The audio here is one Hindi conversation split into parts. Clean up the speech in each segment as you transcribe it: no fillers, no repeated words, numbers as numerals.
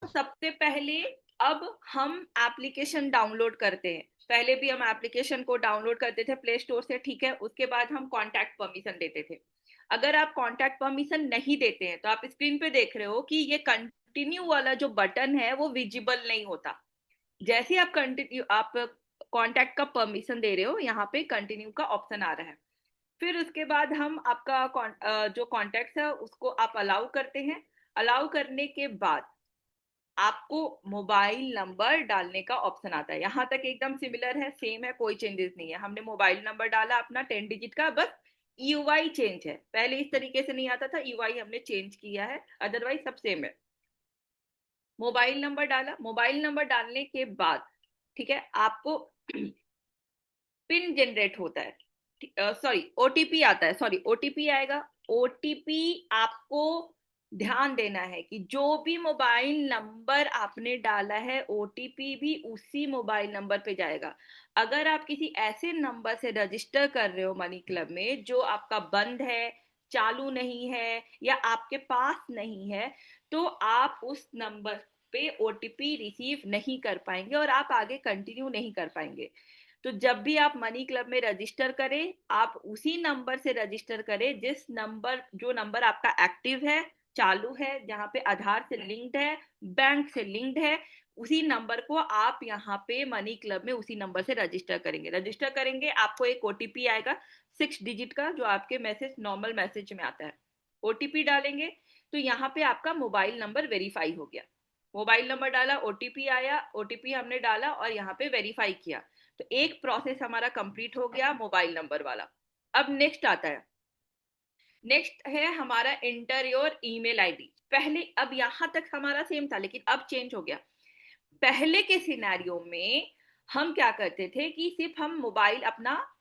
सबसे पहले अब हम एप्लीकेशन डाउनलोड करते हैं। पहले भी हम एप्लीकेशन को डाउनलोड करते थे प्ले स्टोर से, ठीक है। उसके बाद हम कॉन्टैक्ट परमिशन देते थे। अगर आप कॉन्टैक्ट परमिशन नहीं देते हैं तो आप स्क्रीन पे देख रहे हो कि ये कंटिन्यू वाला जो बटन है वो विजिबल नहीं होता। जैसे आप कंटिन्यू आप कॉन्टैक्ट का परमिशन दे रहे हो, यहाँ पे कंटिन्यू का ऑप्शन आ रहा है। फिर उसके बाद हम आपका जो कॉन्टैक्ट है उसको आप अलाउ करते हैं। अलाउ करने के बाद आपको मोबाइल नंबर डालने का ऑप्शन आता है। यहाँ तक एकदम सिमिलर है, सेम है, कोई चेंजेस नहीं है। हमने मोबाइल नंबर डाला अपना 10 डिजिट का, बस यूआई चेंज है। पहले इस तरीके से नहीं आता था, यूआई हमने चेंज किया है, अदरवाइज सब सेम है। मोबाइल नंबर डाला, मोबाइल नंबर डालने के बाद ठीक है, आपको पिन जनरेट होता है, सॉरी ओटीपी आता है, सॉरी ओटीपी आएगा। ओटीपी आपको ध्यान देना है कि जो भी मोबाइल नंबर आपने डाला है ओटीपी भी उसी मोबाइल नंबर पे जाएगा। अगर आप किसी ऐसे नंबर से रजिस्टर कर रहे हो मनी क्लब में जो आपका बंद है, चालू नहीं है या आपके पास नहीं है, तो आप उस नंबर पे ओटीपी रिसीव नहीं कर पाएंगे और आप आगे कंटिन्यू नहीं कर पाएंगे। तो जब भी आप मनी क्लब में रजिस्टर करें, आप उसी नंबर से रजिस्टर करें जो नंबर आपका एक्टिव है, चालू है, जहां पे आधार से लिंक्ड है, बैंक से लिंक्ड है। उसी नंबर को आप यहाँ पे मनी क्लब में उसी नंबर से रजिस्टर करेंगे, आपको एक ओटीपी आएगा 6 डिजिट का, जो आपके नॉर्मल मैसेज में आता है। ओटीपी डालेंगे तो यहाँ पे आपका मोबाइल नंबर वेरीफाई हो गया। मोबाइल नंबर डाला, ओटीपी आया, ओटीपी हमने डाला और यहाँ पे वेरीफाई किया। तो एक प्रोसेस हमारा कंप्लीट हो गया मोबाइल नंबर वाला। अब नेक्स्ट आता है, नेक्स्ट है हमारा इंटर योर ईमेल आईडी। पहले अब यहां तक हमारा सेम था, लेकिन अब चेंज हो गया। पहले के सिनेरियो में हम क्या करते थे कि सिर्फ हम मोबाइल अपना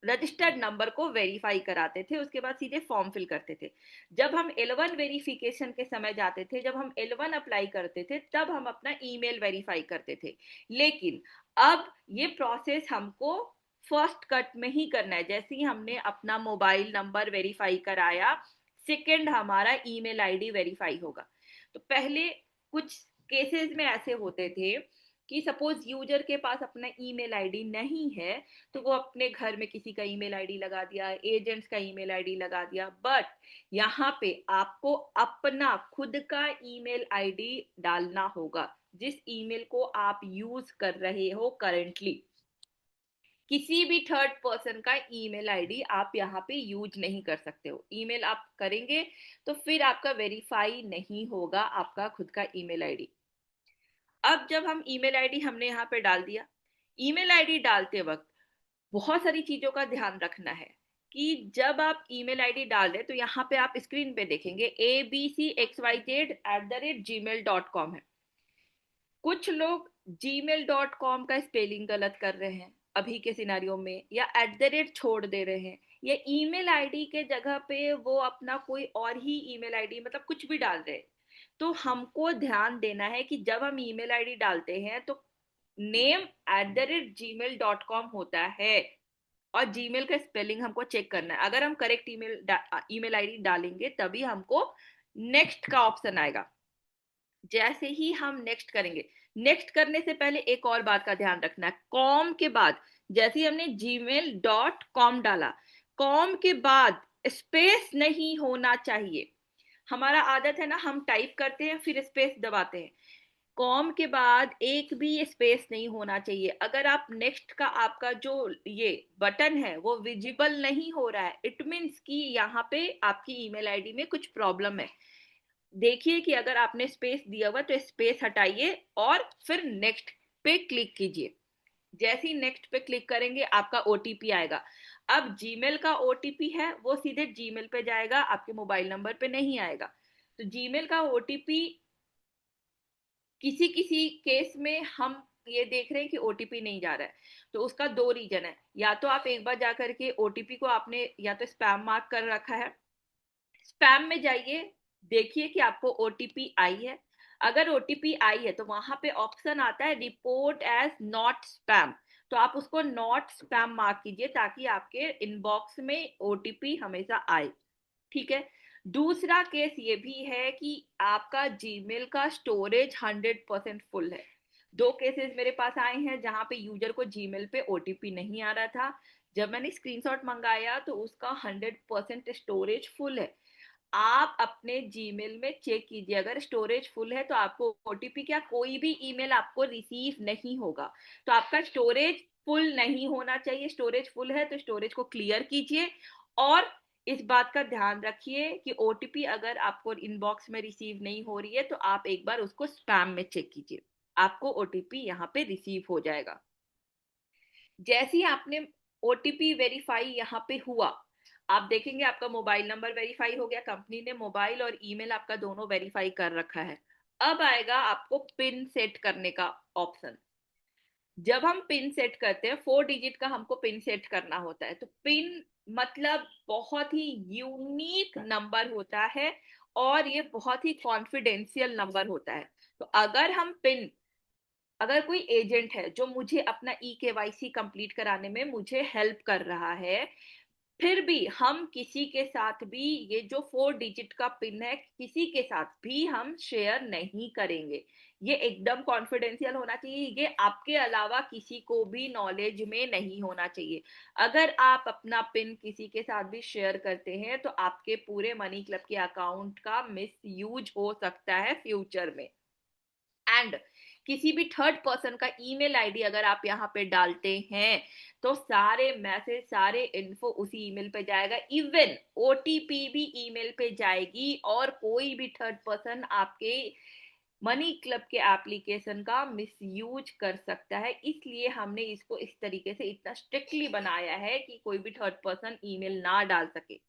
रजिस्टर्ड नंबर को वेरीफाई कराते थे, उसके बाद सीधे फॉर्म फिल करते थे। जब हम L1 वेरिफिकेशन के समय जाते थे, जब हम L1 अप्लाई करते थे, तब हम अपना ईमेल वेरीफाई करते थे। लेकिन अब ये प्रोसेस हमको फर्स्ट कट में ही करना है। जैसे ही हमने अपना मोबाइल नंबर वेरीफाई कराया, सेकेंड हमारा ईमेल आईडी वेरीफाई होगा। तो पहले कुछ केसेस में ऐसे होते थे कि सपोज यूजर के पास अपना ईमेल आईडी नहीं है, तो वो अपने घर में किसी का ईमेल आईडी लगा दिया, एजेंट्स का ईमेल आईडी लगा दिया। बट यहाँ पे आपको अपना खुद का ईमेल आईडी डालना होगा, जिस ईमेल को आप यूज कर रहे हो करेंटली। किसी भी थर्ड पर्सन का ईमेल आईडी आप यहाँ पे यूज नहीं कर सकते हो। ईमेल आप करेंगे तो फिर आपका वेरीफाई नहीं होगा आपका खुद का ईमेल आईडी। अब जब हम ईमेल आईडी हमने यहाँ पे डाल दिया, ईमेल आईडी डालते वक्त बहुत सारी चीजों का ध्यान रखना है कि जब आप ईमेल आईडी डाल रहे हैं तो यहाँ पे आप स्क्रीन पे देखेंगे abcxyz@gmail.com है। कुछ लोग gmail.com का स्पेलिंग गलत कर रहे हैं अभी के सिनारियों में, या छोड़ दे रहे हैं, या ईमेल आईडी के जगह पे वो अपना कोई और ही ईमेल आईडी मतलब कुछ भी डाल रहे हैं। तो हमको ध्यान देना है कि जब हम ईमेल आईडी डालते हैं तो नेम @gmail.com होता है और जीमेल का स्पेलिंग हमको चेक करना है। अगर हम करेक्ट ईमेल आईडी डालेंगे तभी हमको नेक्स्ट का ऑप्शन आएगा। जैसे ही हम नेक्स्ट करेंगे, नेक्स्ट करने से पहले एक और बात का ध्यान रखना है। कॉम के बाद, जैसे ही हमने gmail.com डाला, कॉम के बाद स्पेस नहीं होना चाहिए। हमारा आदत है ना, हम टाइप करते हैं फिर स्पेस दबाते हैं। कॉम के बाद एक भी स्पेस नहीं होना चाहिए। अगर आप नेक्स्ट का आपका जो ये बटन है वो विजिबल नहीं हो रहा है, इट मीन्स कि यहाँ पे आपकी ईमेल आईडी में कुछ प्रॉब्लम है। देखिए कि अगर आपने स्पेस दिया हुआ तो स्पेस हटाइए और फिर नेक्स्ट पे क्लिक कीजिए। जैसे ही नेक्स्ट पे क्लिक करेंगे आपका ओटीपी आएगा। अब जीमेल का ओटीपी है वो सीधे जीमेल पे जाएगा, आपके मोबाइल नंबर पे नहीं आएगा। तो जीमेल का ओटीपी किसी किसी केस में हम ये देख रहे हैं कि ओटीपी नहीं जा रहा है, तो उसका दो रीजन है। या तो आप एक बार जाकर के ओटीपी को आपने या तो स्पैम मार्क कर रखा है, स्पैम में जाइए, देखिए कि आपको ओटीपी आई है। अगर ओटीपी आई है तो वहां पे ऑप्शन आता है रिपोर्ट एज नॉट स्पैम, तो आप उसको नॉट स्पैम मार्क कीजिए ताकि आपके इनबॉक्स में ओटीपी हमेशा आए। ठीक है। दूसरा केस ये भी है कि आपका जीमेल का स्टोरेज 100% फुल है। दो केसेस मेरे पास आए हैं जहां पे यूजर को जीमेल पे ओटीपी नहीं आ रहा था। जब मैंने स्क्रीनशॉट मंगाया तो उसका 100% स्टोरेज फुल है। आप अपने जीमेल में चेक कीजिए, अगर स्टोरेज फुल है तो आपको ओटीपी क्या कोई भी ईमेल आपको रिसीव नहीं होगा। तो आपका स्टोरेज फुल नहीं होना चाहिए। स्टोरेज फुल है तो स्टोरेज को क्लियर कीजिए। और इस बात का ध्यान रखिए कि ओटीपी अगर आपको इनबॉक्स में रिसीव नहीं हो रही है तो आप एक बार उसको स्पैम में चेक कीजिए, आपको ओटीपी यहाँ पे रिसीव हो जाएगा। जैसे ही आपने ओटीपी वेरीफाई यहाँ पे हुआ, आप देखेंगे आपका मोबाइल नंबर वेरीफाई हो गया, कंपनी ने मोबाइल और ईमेल आपका दोनों वेरीफाई कर रखा है। अब आएगा आपको पिन सेट करने का ऑप्शन। जब हम पिन सेट करते हैं, 4 डिजिट का हमको पिन सेट करना होता है। तो पिन मतलब बहुत ही यूनिक नंबर होता है और ये बहुत ही कॉन्फिडेंशियल नंबर होता है। तो अगर कोई एजेंट है जो मुझे अपना ई केवाईसी कंप्लीट कराने में मुझे हेल्प कर रहा है, फिर भी हम किसी के साथ भी ये जो 4 डिजिट का पिन है किसी के साथ भी हम शेयर नहीं करेंगे। ये एकदम कॉन्फिडेंशियल होना चाहिए, ये आपके अलावा किसी को भी नॉलेज में नहीं होना चाहिए। अगर आप अपना पिन किसी के साथ भी शेयर करते हैं तो आपके पूरे मनी क्लब के अकाउंट का मिस यूज हो सकता है फ्यूचर में। एंड किसी भी थर्ड पर्सन का ईमेल आईडी अगर आप यहाँ पे डालते हैं तो सारे मैसेज सारे इन्फो उसी ईमेल पे जाएगा। इवन ओटीपी भी ईमेल पे जाएगी और कोई भी थर्ड पर्सन आपके मनी क्लब के एप्लीकेशन का मिसयूज कर सकता है। इसलिए हमने इसको इस तरीके से इतना स्ट्रिक्टली बनाया है कि कोई भी थर्ड पर्सन ईमेल ना डाल सके।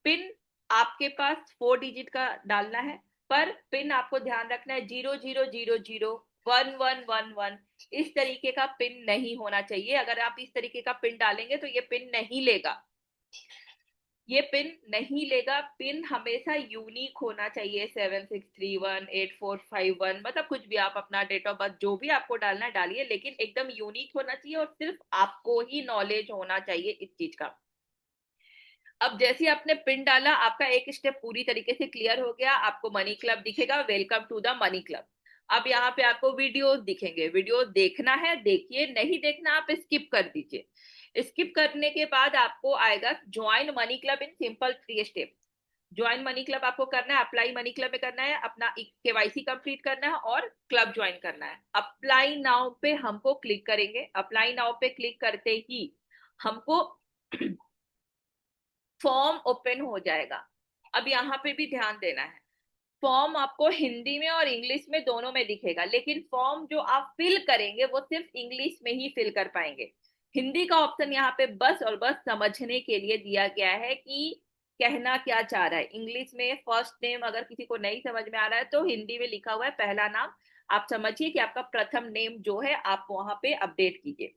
पिन आपके पास 4 डिजिट का डालना है, पर पिन आपको ध्यान रखना है 00001111। इस तरीके का पिन नहीं होना चाहिए। अगर आप इस तरीके का पिन डालेंगे तो ये पिन नहीं लेगा, ये पिन नहीं लेगा। पिन हमेशा यूनिक होना चाहिए, 76318451, मतलब कुछ भी, आप अपना डेट ऑफ बर्थ जो भी आपको डालना है डालिए, लेकिन एकदम यूनिक होना चाहिए और सिर्फ आपको ही नॉलेज होना चाहिए इस चीज का। अब जैसे आपने पिन डाला, आपका एक स्टेप पूरी तरीके से क्लियर हो गया। आपको मनी क्लब दिखेगा, welcome to the money club. अब यहाँ पे आपको वीडियोस दिखेंगे, वीडियो देखना है देखिए, नहीं देखना आप स्किप कर दीजिए। स्किप करने के बाद आपको आएगा join money club in simple 3 step. Join money club आपको करना है, अप्लाई मनी क्लब में करना है, अपना केवाईसी कंप्लीट करना है और क्लब ज्वाइन करना है। अप्लाई नाउ पे हमको क्लिक करेंगे। अप्लाई नाउ पे क्लिक करते ही हमको फॉर्म ओपन हो जाएगा। अब यहाँ पे भी ध्यान देना है, फॉर्म आपको हिंदी में और इंग्लिश में दोनों में दिखेगा, लेकिन फॉर्म जो आप फिल करेंगे वो सिर्फ इंग्लिश में ही फिल कर पाएंगे। हिंदी का ऑप्शन यहाँ पे बस और बस समझने के लिए दिया गया है कि कहना क्या चाह रहा है। इंग्लिश में फर्स्ट नेम अगर किसी को नहीं समझ में आ रहा है तो हिंदी में लिखा हुआ है पहला नाम, आप समझिए कि आपका प्रथम नेम जो है आप वहां पे अपडेट कीजिए।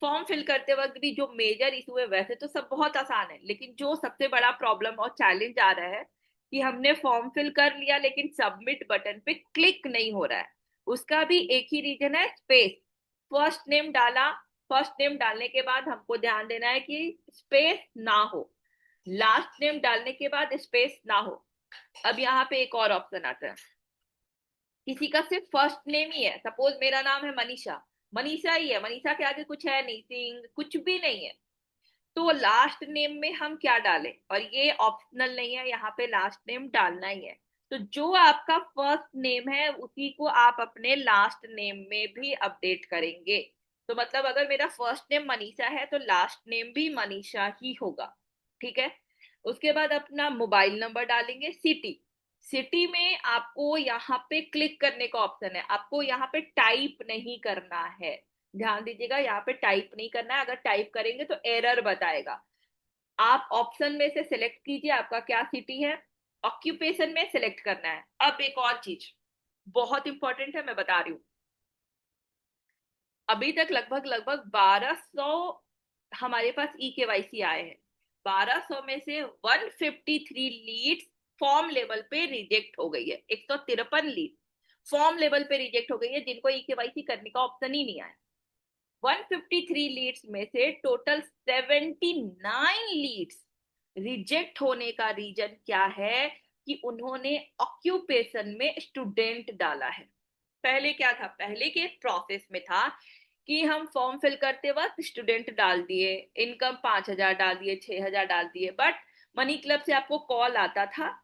फॉर्म फिल करते वक्त भी जो मेजर इशू है, वैसे तो सब बहुत आसान है, लेकिन जो सबसे बड़ा प्रॉब्लम और चैलेंज आ रहा है कि हमने फॉर्म फिल कर लिया लेकिन सबमिट बटन पे क्लिक नहीं हो रहा है। उसका भी एक ही रीजन है, स्पेस। फर्स्ट नेम डाला, फर्स्ट नेम डालने के बाद हमको ध्यान देना है कि स्पेस ना हो, लास्ट नेम डालने के बाद स्पेस ना हो। अब यहाँ पे एक और ऑप्शन आता है, किसी का सिर्फ फर्स्ट नेम ही है, सपोज मेरा नाम है मनीषा, मनीषा ही है, मनीषा के आगे कुछ है नहीं, सिंह कुछ भी नहीं है, तो लास्ट नेम में हम क्या डालें? और ये ऑप्शनल नहीं है, यहाँ पे लास्ट नेम डालना ही है। तो जो आपका फर्स्ट नेम है उसी को आप अपने लास्ट नेम में भी अपडेट करेंगे। तो मतलब अगर मेरा फर्स्ट नेम मनीषा है तो लास्ट नेम भी मनीषा ही होगा। ठीक है। उसके बाद अपना मोबाइल नंबर डालेंगे, सिटी, सिटी में आपको यहाँ पे क्लिक करने का ऑप्शन है, आपको यहाँ पे टाइप नहीं करना है। ध्यान दीजिएगा, यहाँ पे टाइप नहीं करना है, अगर टाइप करेंगे तो एरर बताएगा। आप ऑप्शन में से सिलेक्ट कीजिए आपका क्या सिटी है। ऑक्यूपेशन में सिलेक्ट करना है। अब एक और चीज बहुत इंपॉर्टेंट है, मैं बता रही हूँ। अभी तक लगभग लगभग 1200 हमारे पास ई केवाईसी आए हैं। 1200 में से 153 लीड्स फॉर्म लेवल पे रिजेक्ट हो गई है। 153 लीड फॉर्म लेवल पे रिजेक्ट हो गई है, जिनको ई केवाईसी करने का ऑप्शन ही नहीं आया। 153 लीड्स में से टोटल 79 लीड्स रिजेक्ट होने का रीजन क्या है कि उन्होंने ऑक्यूपेशन में स्टूडेंट डाला है। पहले क्या था, पहले के प्रोसेस में था कि हम फॉर्म फिल करते वक्त स्टूडेंट डाल दिए, इनकम 5,000 डाल दिए, 6,000 डाल दिए, बट मनी क्लब से आपको कॉल आता था,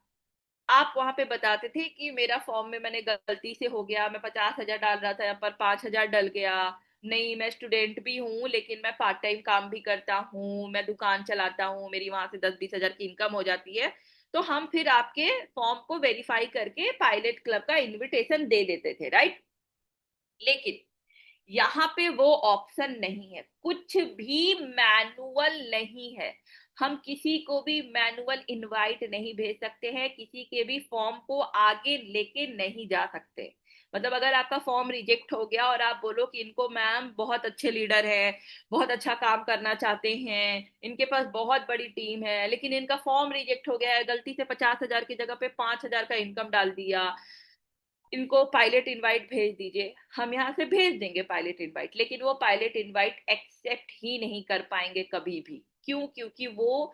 आप वहां पे बताते थे कि मेरा फॉर्म में मैंने गलती से हो गया, मैं 50,000 डाल रहा था, यहाँ पर 5,000 डल गया, नहीं मैं स्टूडेंट भी हूँ लेकिन मैं पार्ट टाइम काम भी करता हूँ, मैं दुकान चलाता हूँ, मेरी वहां से 10-20 हजार की इनकम हो जाती है, तो हम फिर आपके फॉर्म को वेरीफाई करके पायलट क्लब का इनविटेशन दे देते थे, राइट। लेकिन यहाँ पे वो ऑप्शन नहीं है, कुछ भी मैनुअल नहीं है, हम किसी को भी मैनुअल इनवाइट नहीं भेज सकते हैं, किसी के भी फॉर्म को आगे लेके नहीं जा सकते। मतलब अगर आपका फॉर्म रिजेक्ट हो गया और आप बोलो कि इनको मैम बहुत अच्छे लीडर है, बहुत अच्छा काम करना चाहते हैं, इनके पास बहुत बड़ी टीम है, लेकिन इनका फॉर्म रिजेक्ट हो गया है, गलती से 50,000 की जगह पे 5,000 का इनकम डाल दिया, इनको पायलट इनवाइट भेज दीजिए, हम यहाँ से भेज देंगे पायलट इनवाइट, लेकिन वो पायलट इनवाइट एक्सेप्ट ही नहीं कर पाएंगे कभी भी। क्यों? क्योंकि वो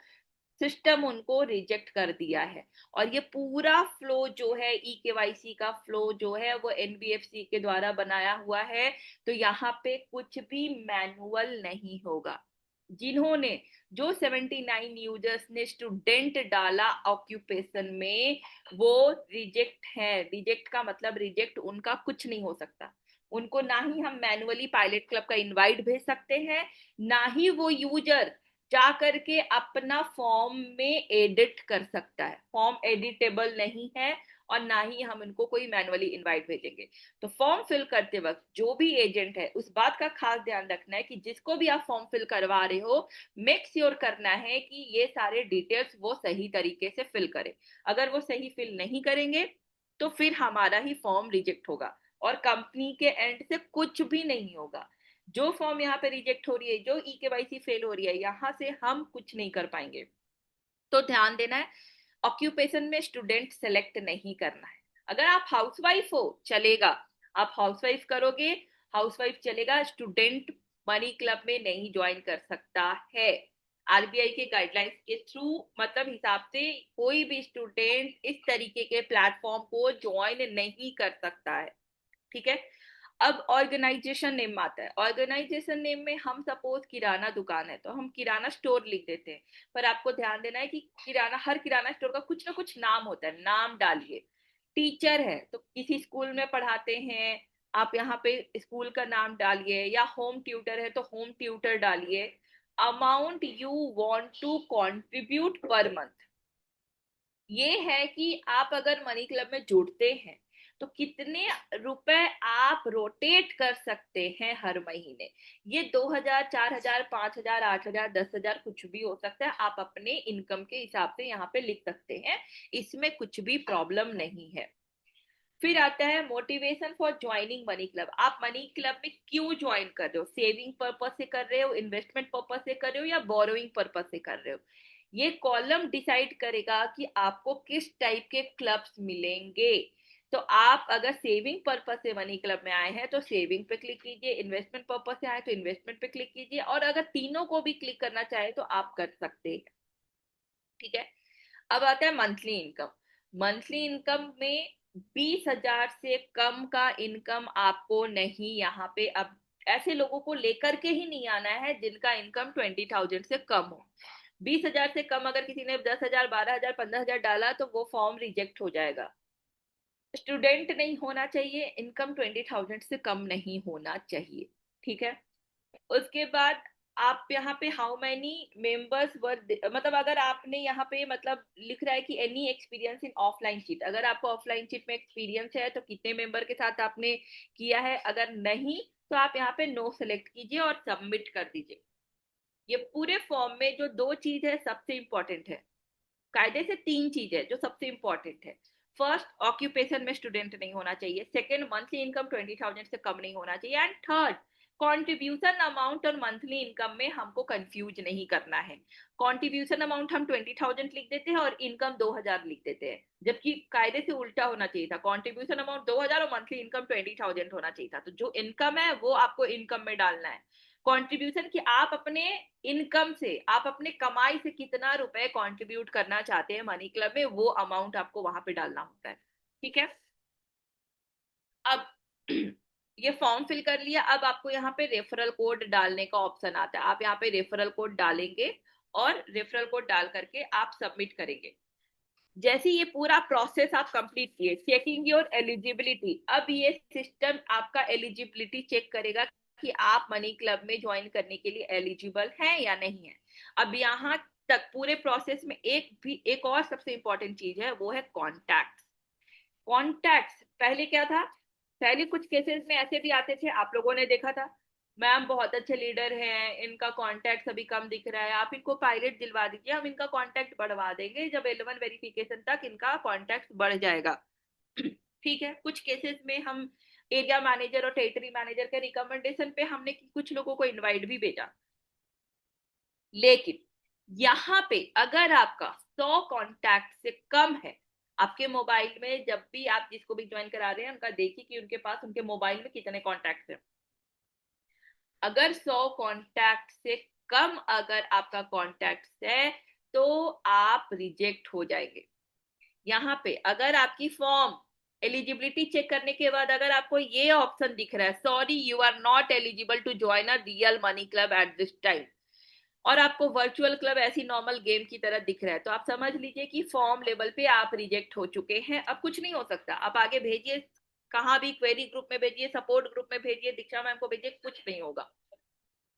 सिस्टम उनको रिजेक्ट कर दिया है। और ये पूरा फ्लो जो है, ई केवाईसी का फ्लो जो है, वो एनबीएफसी के द्वारा बनाया हुआ है, तो यहाँ पे कुछ भी मैनुअल नहीं होगा। जिन्होंने, जो 79 यूजर्स ने स्टूडेंट डाला ऑक्यूपेशन में, वो रिजेक्ट है। रिजेक्ट का मतलब रिजेक्ट उनका कुछ नहीं हो सकता, उनको ना ही हम मैनुअली पायलट क्लब का इनवाइट भेज सकते हैं, ना ही वो यूजर जा करके अपना फॉर्म में एडिट कर सकता है, फॉर्म एडिटेबल नहीं है, और ना ही हम इनको कोई मैनुअली इनवाइट भेजेंगे। तो फॉर्म फिल करते वक्त जो भी एजेंट है, उस बात का खास ध्यान रखना है कि जिसको भी आप फॉर्म फिल करवा रहे हो, मेक श्योर करना है कि ये सारे डिटेल्स वो सही तरीके से फिल करे। अगर वो सही फिल नहीं करेंगे तो फिर हमारा ही फॉर्म रिजेक्ट होगा, और कंपनी के एंड से कुछ भी नहीं होगा। जो फॉर्म यहाँ पे रिजेक्ट हो रही है, जो ई केवाईसी फेल हो रही है, यहाँ से हम कुछ नहीं कर पाएंगे। तो ध्यान देना है, ऑक्यूपेशन में स्टूडेंट सेलेक्ट नहीं करना है। अगर आप हाउसवाइफ हो चलेगा, आप हाउसवाइफ करोगे, हाउसवाइफ चलेगा, स्टूडेंट मनी क्लब में नहीं ज्वाइन कर सकता है। आरबीआई के गाइडलाइंस के थ्रू, मतलब हिसाब से, कोई भी स्टूडेंट इस तरीके के प्लेटफॉर्म को ज्वाइन नहीं कर सकता है, ठीक है। अब ऑर्गेनाइजेशन नेम आता है, ऑर्गेनाइजेशन नेम में हम सपोज किराना दुकान है तो हम किराना स्टोर लिख देते हैं, पर आपको ध्यान देना है कि किराना, हर किराना स्टोर का कुछ ना कुछ नाम होता है, नाम डालिए। टीचर है तो किसी स्कूल में पढ़ाते हैं, आप यहाँ पे स्कूल का नाम डालिए, या होम ट्यूटर है तो होम ट्यूटर डालिए। Amount you want to contribute per month, ये है कि आप अगर मनी क्लब में जुड़ते हैं तो कितने रुपए आप रोटेट कर सकते हैं हर महीने। ये 2,000, 4,000, 5,000, 8,000, 10,000 कुछ भी हो सकता है, आप अपने इनकम के हिसाब से यहाँ पे लिख सकते हैं, इसमें कुछ भी प्रॉब्लम नहीं है। फिर आता है motivation for joining money club. आप मनी क्लब में क्यों ज्वाइन कर रहे हो? सेविंग पर्पज से कर रहे हो, इन्वेस्टमेंट पर्पज से कर रहे हो, या बोरोइंग पर्पज से कर रहे हो? ये कॉलम डिसाइड करेगा कि आपको किस टाइप के क्लब्स मिलेंगे। तो आप अगर सेविंग पर्पज से मनी क्लब में आए हैं तो सेविंग पे क्लिक कीजिए, इन्वेस्टमेंट पर्पज से आए तो इन्वेस्टमेंट पे क्लिक कीजिए, और अगर तीनों को भी क्लिक करना चाहे तो आप कर सकते हैं, ठीक है। अब आता है मंथली इनकम। मंथली इनकम में 20,000 से कम का इनकम आपको नहीं, यहाँ पे अब ऐसे लोगों को लेकर के ही नहीं आना है जिनका इनकम 20,000 से कम हो। 20,000 से कम अगर किसी ने 10,000, 12,000, 15,000 डाला तो वो फॉर्म रिजेक्ट हो जाएगा। स्टूडेंट नहीं होना चाहिए, इनकम 20,000 से कम नहीं होना चाहिए, ठीक है। उसके बाद आप यहाँ पे हाउ मैनी मेंबर्स वर, मतलब अगर आपने यहाँ पे मतलब लिख रहा है कि any experience in offline sheet, अगर आपको ऑफलाइन शीट में एक्सपीरियंस है तो कितने मेंबर के साथ आपने किया है, अगर नहीं तो आप यहाँ पे नो सेलेक्ट कीजिए और सबमिट कर दीजिए। ये पूरे फॉर्म में जो दो चीज है सबसे इंपॉर्टेंट है, कायदे से तीन चीज है जो सबसे इंपॉर्टेंट है। फर्स्ट, ऑक्यूपेशन में स्टूडेंट नहीं होना चाहिए। सेकंड, मंथली इनकम 20,000 से कम नहीं होना चाहिए। एंड थर्ड, कंट्रीब्यूशन अमाउंट और मंथली इनकम में हमको कंफ्यूज नहीं करना है। कंट्रीब्यूशन अमाउंट हम 20,000 लिख देते हैं और इनकम 2,000 लिख देते हैं, जबकि कायदे से उल्टा होना चाहिए था। कंट्रीब्यूशन अमाउंट 2,000 और मंथली इनकम 20,000 होना चाहिए था। तो जो इनकम है वो आपको इनकम में डालना है। कंट्रीब्यूशन की आप अपने इनकम से, आप अपने कमाई से कितना रुपए कंट्रीब्यूट करना चाहते हैं मनी क्लब में, वो अमाउंट आपको वहां पे डालना होता है। ठीक है। अब ये फॉर्म फिल कर लिया। अब आपको यहाँ पे रेफरल कोड डालने का ऑप्शन आता है। आप यहाँ पे रेफरल कोड डालेंगे और रेफरल कोड डाल करके आप सबमिट करेंगे। जैसे ये पूरा प्रोसेस आप कंप्लीट किए, चेकिंग योर एलिजिबिलिटी, अब ये सिस्टम आपका एलिजिबिलिटी चेक करेगा कि आप मनी क्लब में ज्वाइन करने के लिए एलिजिबल हैं या नहीं है। अब यहाँ तक पूरे प्रोसेस में एक और सबसे इंपॉर्टेंट चीज है, वो है कॉन्टैक्ट। कॉन्टैक्ट पहले क्या था, पहले कुछ केसेस में ऐसे भी आते थे, आप लोगों ने देखा था, मैम बहुत अच्छे लीडर हैं, इनका कांटेक्ट अभी कम दिख रहा है, आप इनको पायलट दिलवा दीजिए, हम इनका कांटेक्ट बढ़वा देंगे, जब L1 वेरिफिकेशन तक इनका कांटेक्ट बढ़ जाएगा। ठीक है। कुछ केसेस में हम एरिया मैनेजर और टेरिटरी मैनेजर के रिकमेंडेशन पे हमने कुछ लोगों को इनवाइट भी भेजा। लेकिन यहाँ पे अगर आपका 100 कॉन्टैक्ट से कम है, आपके मोबाइल में जब भी आप जिसको भी ज्वाइन करा रहे हैं उनका देखिए कि उनके पास उनके मोबाइल में कितने कॉन्टैक्ट हैं। अगर 100 कॉन्टैक्ट से कम अगर आपका कॉन्टैक्ट है तो आप रिजेक्ट हो जाएंगे। यहाँ पे अगर आपकी फॉर्म एलिजिबिलिटी चेक करने के बाद अगर आपको ये ऑप्शन दिख रहा है, sorry you are not eligible to join a real money club at this time, और आपको वर्चुअल क्लब ऐसी नॉर्मल गेम की तरह दिख रहा है, तो आप समझ लीजिए कि फॉर्म लेवल पे आप रिजेक्ट हो चुके हैं। अब कुछ नहीं हो सकता, आप आगे भेजिए, कहाँ भी क्वेरी ग्रुप में भेजिए, सपोर्ट ग्रुप में भेजिए, दीक्षा मैम को भेजिए, कुछ नहीं होगा।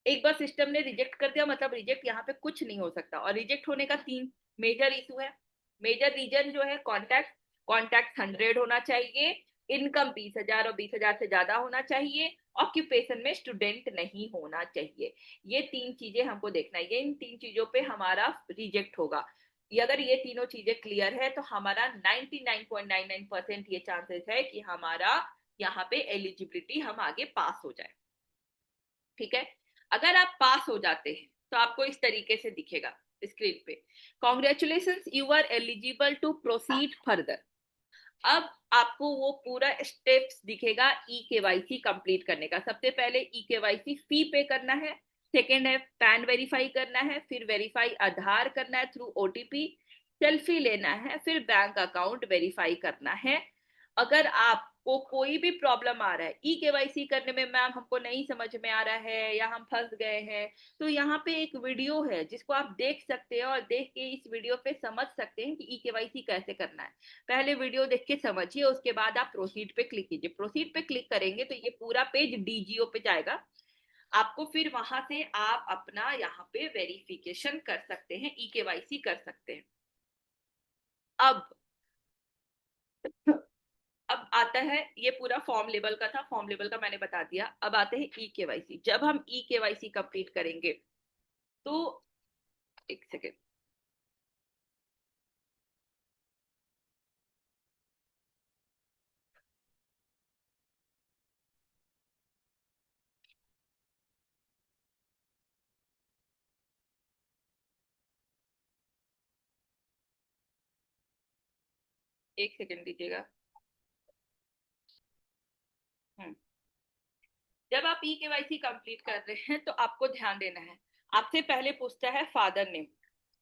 एक बार सिस्टम ने रिजेक्ट कर दिया मतलब रिजेक्ट, यहाँ पे कुछ नहीं हो सकता। और रिजेक्ट होने का 3 मेजर इशू है। मेजर रीजन जो है, कॉन्टैक्ट, कॉन्टैक्ट 100 होना चाहिए, इनकम 20,000 और 20,000 से ज्यादा होना चाहिए, ऑक्यूपेशन में स्टूडेंट नहीं होना चाहिए। ये 3 चीजें हमको देखना है, ये इन 3 चीजों पे हमारा रिजेक्ट होगा। ये अगर ये तीनों चीजें क्लियर है तो हमारा 99.99% ये चांसेस है कि हमारा यहाँ पे एलिजिबिलिटी हम आगे पास हो जाए। ठीक है। अगर आप पास हो जाते हैं तो आपको इस तरीके से दिखेगा स्क्रीन पे, congratulation you are eligible to proceed further. अब आपको वो पूरा स्टेप्स दिखेगा ई केवाईसी कंप्लीट करने का। सबसे पहले ई केवाईसी फी पे करना है, सेकेंड है पैन वेरीफाई करना है, फिर वेरीफाई आधार करना है थ्रू ओटीपी, सेल्फी लेना है, फिर बैंक अकाउंट वेरीफाई करना है। अगर आपको कोई भी प्रॉब्लम आ रहा है ई केवाईसी करने में, मैम हमको नहीं समझ में आ रहा है या हम फंस गए हैं, तो यहाँ पे एक वीडियो है जिसको आप देख सकते हैं और देख के इस वीडियो पे समझ सकते हैं कि ई केवाईसी कैसे करना है। पहले वीडियो देख के समझिए, उसके बाद आप प्रोसीड पे क्लिक कीजिए। प्रोसीड पे क्लिक करेंगे तो ये पूरा पेज डीजीओ पे जाएगा आपको, फिर वहां से आप अपना यहाँ पे वेरिफिकेशन कर सकते हैं, ई केवाईसी कर सकते हैं। अब अब आता है, ये पूरा फॉर्म लेवल का था, फॉर्म लेवल का मैंने बता दिया। अब आते हैं ई केवाईसी। जब हम ई केवाईसी कंप्लीट करेंगे तो एक सेकेंड, एक सेकेंड दीजिएगा। हम्म। जब आप ई केवाईसी कंप्लीट कर रहे हैं तो आपको ध्यान देना है, आपसे पहले पूछता है फादर नेम।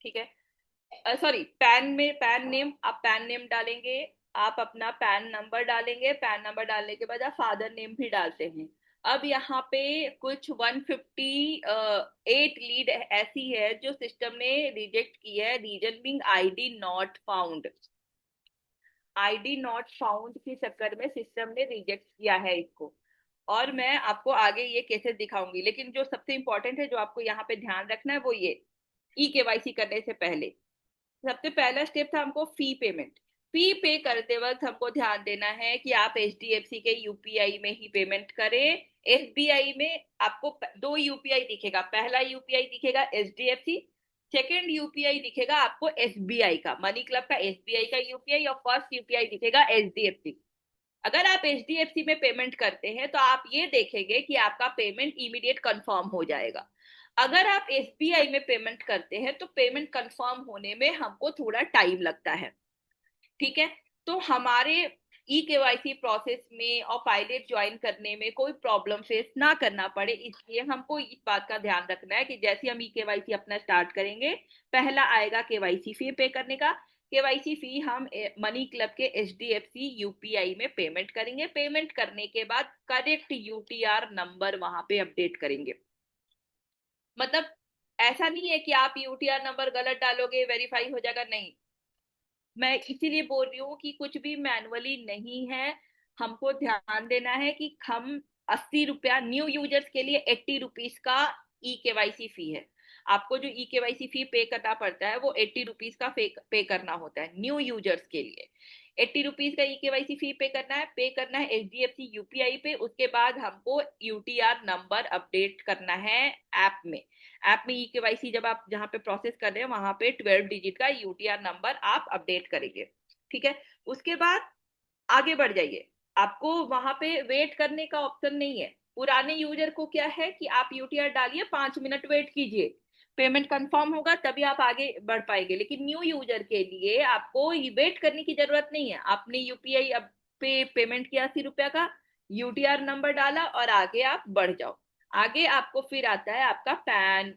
ठीक है, सॉरी पैन में, पैन नेम, आप पैन नेम डालेंगे, आप अपना पैन नंबर डालेंगे, पैन नंबर डालने के बाद आप फादर नेम भी डालते हैं। अब यहाँ पे कुछ 158 लीड ऐसी है जो सिस्टम ने रिजेक्ट की है, reason being ID not found. ID not found के चक्कर में सिस्टम ने रिजेक्ट किया है इसको, और मैं आपको आगे ये केसेस दिखाऊंगी। लेकिन जो सबसे इंपॉर्टेंट है, जो आपको यहाँ पे ध्यान रखना है, वो ये ई केवाईसी करने से पहले सबसे पहला स्टेप था हमको फी पेमेंट। फी पे करते वक्त हमको ध्यान देना है कि आप एचडीएफसी के यूपीआई में ही पेमेंट करें। एसबीआई में आपको 2 यूपीआई दिखेगा, पहला यूपीआई दिखेगा एचडीएफसी, सेकेंड यूपीआई दिखेगा आपको एसबीआई का, मनी क्लब का एसबीआई का यूपीआई, और फर्स्ट यूपीआई दिखेगा एचडीएफसी। अगर आप एचडीएफसी में पेमेंट करते हैं तो आप ये देखेंगे कि आपका पेमेंट इमीडिएट कंफर्म हो जाएगा। अगर आप एसबीआई में पेमेंट करते हैं तो पेमेंट कंफर्म होने में हमको थोड़ा टाइम लगता है। ठीक है, तो हमारे ई केवाईसी प्रोसेस में और पायलट ज्वाइन करने में कोई प्रॉब्लम फेस ना करना पड़े, इसलिए हमको इस बात का ध्यान रखना है कि जैसे हम ई केवाईसी अपना स्टार्ट करेंगे, पहला आएगा केवाईसी फी पे करने का। केवाईसी फी हम मनी क्लब के एचडीएफसी यूपीआई में पेमेंट करेंगे। पेमेंट करने के बाद करेक्ट यूटीआर नंबर वहां पे अपडेट करेंगे। मतलब ऐसा नहीं है कि आप यूटीआर नंबर गलत डालोगे वेरीफाई हो जाएगा, नहीं। मैं इसीलिए बोल रही हूँ कि कुछ भी मैनुअली नहीं है। हमको ध्यान देना है कि हम 80 रुपया न्यू यूजर्स के लिए 80 रुपीज का ई केवाईसी फी है। आपको जो ई केवाईसी फी पे करना पड़ता है वो 80 रुपीज का पे करना होता है न्यू यूजर्स के लिए। 80 रुपीज का ई केवाईसी फी पे करना है एचडीएफसी यूपीआई पे। उसके बाद हमको यूटीआर नंबर अपडेट करना है ऐप में। ऐप में ई केवाईसी जब आप जहां पे प्रोसेस कर रहे हैं वहां पे 12 डिजिट का यूटीआर नंबर आप अपडेट करेंगे। ठीक है, उसके बाद आगे बढ़ जाइए। आपको वहां पे वेट करने का ऑप्शन नहीं है। पुराने यूजर को क्या है कि आप यूटीआर डालिए, 5 मिनट वेट कीजिए, पेमेंट कंफर्म होगा तभी आप आगे बढ़ पाएंगे। लेकिन न्यू यूजर के लिए आपको वेट करने की जरूरत नहीं है। आपने यूपीआई अब पे पेमेंट किया 80 रुपया का, यूटीआर नंबर डाला और आगे आप बढ़ जाओ। आगे आपको फिर आता है आपका पैन,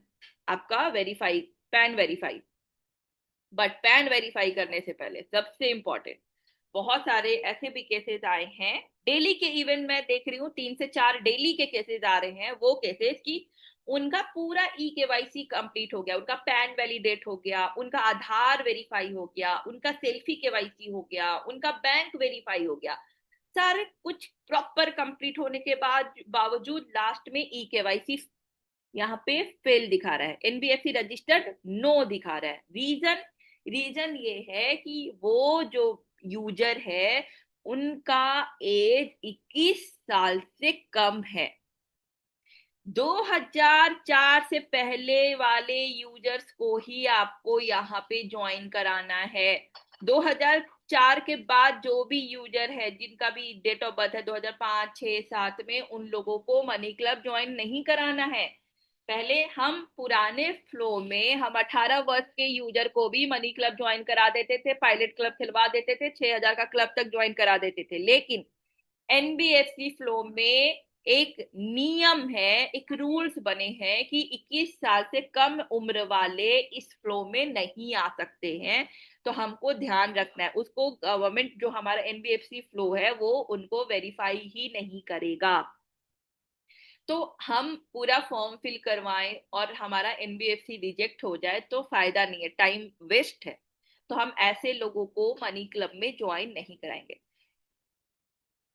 आपका verify, pan verify. But pan verify करने से पहले सबसे इंपॉर्टेंट, बहुत सारे ऐसे भी केसेस आए हैं, डेली के इवेंट में देख रही हूँ 3 से 4 डेली के केसेस आ रहे हैं। वो केसेस की उनका पूरा ई केवाईसी कंप्लीट हो गया, उनका पैन वैलिडेट हो गया, उनका आधार वेरीफाई हो गया, उनका सेल्फी केवाईसी हो गया, उनका बैंक वेरीफाई हो गया, सारे कुछ प्रॉपर कंप्लीट होने के बाद बावजूद लास्ट में ई केवाईसी यहाँ पे फेल दिखा रहा है, एनबीएफसी रजिस्टर्ड नो दिखा रहा है। रीजन, रीजन ये है कि वो जो यूजर है उनका एज 21 साल से कम है। 2004 से पहले वाले यूजर्स को ही आपको यहाँ पे ज्वाइन कराना है। 2004 के बाद जो भी यूजर है जिनका भी डेट ऑफ बर्थ है 2005, 6, 7 में, उन लोगों को मनी क्लब ज्वाइन नहीं कराना है। पहले हम पुराने फ्लो में हम 18 वर्ष के यूजर को भी मनी क्लब ज्वाइन करा देते थे, पायलट क्लब खिलवा देते थे, 6,000 का क्लब तक ज्वाइन करा देते थे। लेकिन एनबीएफसी फ्लो में एक नियम है, एक रूल्स बने हैं कि 21 साल से कम उम्र वाले इस फ्लो में नहीं आ सकते हैं। तो हमको ध्यान रखना है, उसको गवर्नमेंट जो हमारा एनबीएफसी फ्लो है वो उनको वेरीफाई ही नहीं करेगा। तो हम पूरा फॉर्म फिल करवाएं और हमारा एनबीएफसी रिजेक्ट हो जाए तो फायदा नहीं है, टाइम वेस्ट है। तो हम ऐसे लोगों को मनी क्लब में ज्वाइन नहीं कराएंगे।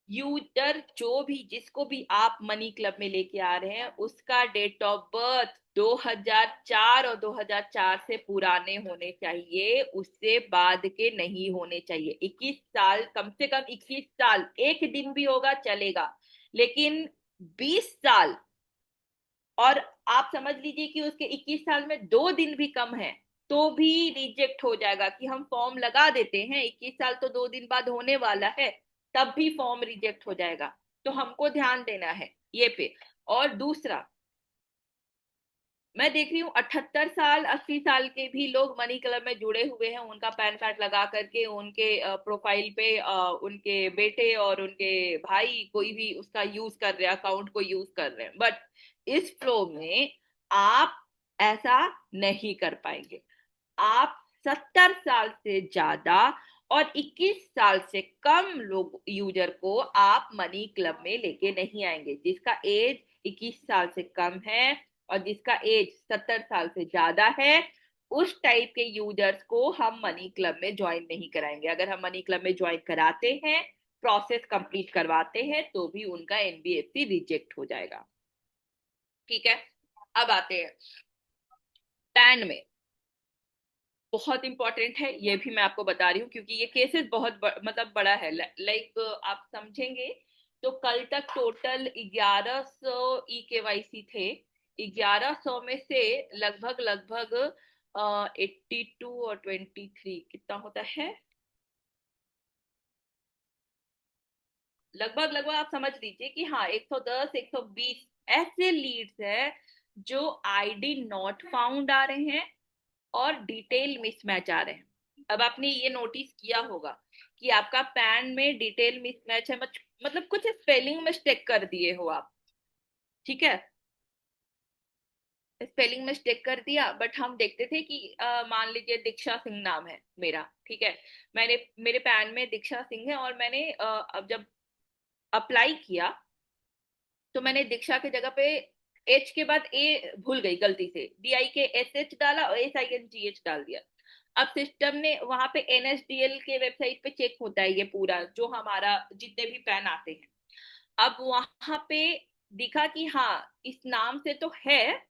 यूजर जो भी जिसको भी आप मनी क्लब में लेके आ रहे हैं उसका डेट ऑफ बर्थ 2004 और 2004 से पुराने होने चाहिए, उससे बाद के नहीं होने चाहिए। 21 साल, कम से कम 21 साल, एक दिन भी होगा चलेगा, लेकिन 20 साल, और आप समझ लीजिए कि उसके 21 साल में 2 दिन भी कम है तो भी रिजेक्ट हो जाएगा। कि हम फॉर्म लगा देते हैं, 21 साल तो 2 दिन बाद होने वाला है, तब भी फॉर्म रिजेक्ट हो जाएगा। तो हमको ध्यान देना है ये पे। और दूसरा, मैं देख रही हूँ 78 साल 80 साल के भी लोग मनी क्लब में जुड़े हुए हैं, उनका पैन कार्ड लगा करके उनके प्रोफाइल पे उनके बेटे और उनके भाई कोई भी उसका यूज कर रहे हैं, अकाउंट को यूज कर रहे हैं। बट इस फ्लो में आप ऐसा नहीं कर पाएंगे। आप 70 साल से ज्यादा और 21 साल से कम लोग यूजर को आप मनी क्लब में लेके नहीं आएंगे। जिसका एज 21 साल से कम है और जिसका एज 70 साल से ज्यादा है, उस टाइप के यूजर्स को हम मनी क्लब में ज्वाइन नहीं कराएंगे। अगर हम मनी क्लब में ज्वाइन कराते हैं, प्रोसेस कंप्लीट करवाते हैं, तो भी उनका एनबीएफसी रिजेक्ट हो जाएगा। ठीक है, अब आते हैं पैन में। बहुत इंपॉर्टेंट है, ये भी मैं आपको बता रही हूँ क्योंकि ये केसेस बहुत मतलब बड़ा है। लाइक आप समझेंगे तो कल तक टोटल 1100 ई केवाईसी थे। 1100 में से लगभग लगभग 82 और 23 कितना होता है, लगभग लगभग आप समझ लीजिए कि हाँ 110 120 ऐसे लीड्स है जो आईडी नॉट फाउंड आ रहे हैं और डिटेल मिसमैच आ रहे हैं। अब आपने ये नोटिस किया होगा कि आपका पैन में डिटेल मिसमैच है, मतलब कुछ स्पेलिंग मिस्टेक कर दिए हो आप, ठीक है, स्पेलिंग मिस्टेक कर दिया, बट हम देखते थे कि मान लीजिए दीक्षा सिंह नाम है मेरा, ठीक है, मैंने मेरे पैन में दीक्षा सिंह है और मैंने अब जब अप्लाई किया तो मैंने दीक्षा की जगह पे एच के बाद ए भूल गई गलती से, DIKSH डाला और SINGH डाल दिया। अब सिस्टम ने वहां पे NSDL के वेबसाइट पे चेक होता है ये पूरा जो हमारा जितने भी पैन आते हैं, अब वहां पे दिखा कि हाँ इस नाम से तो है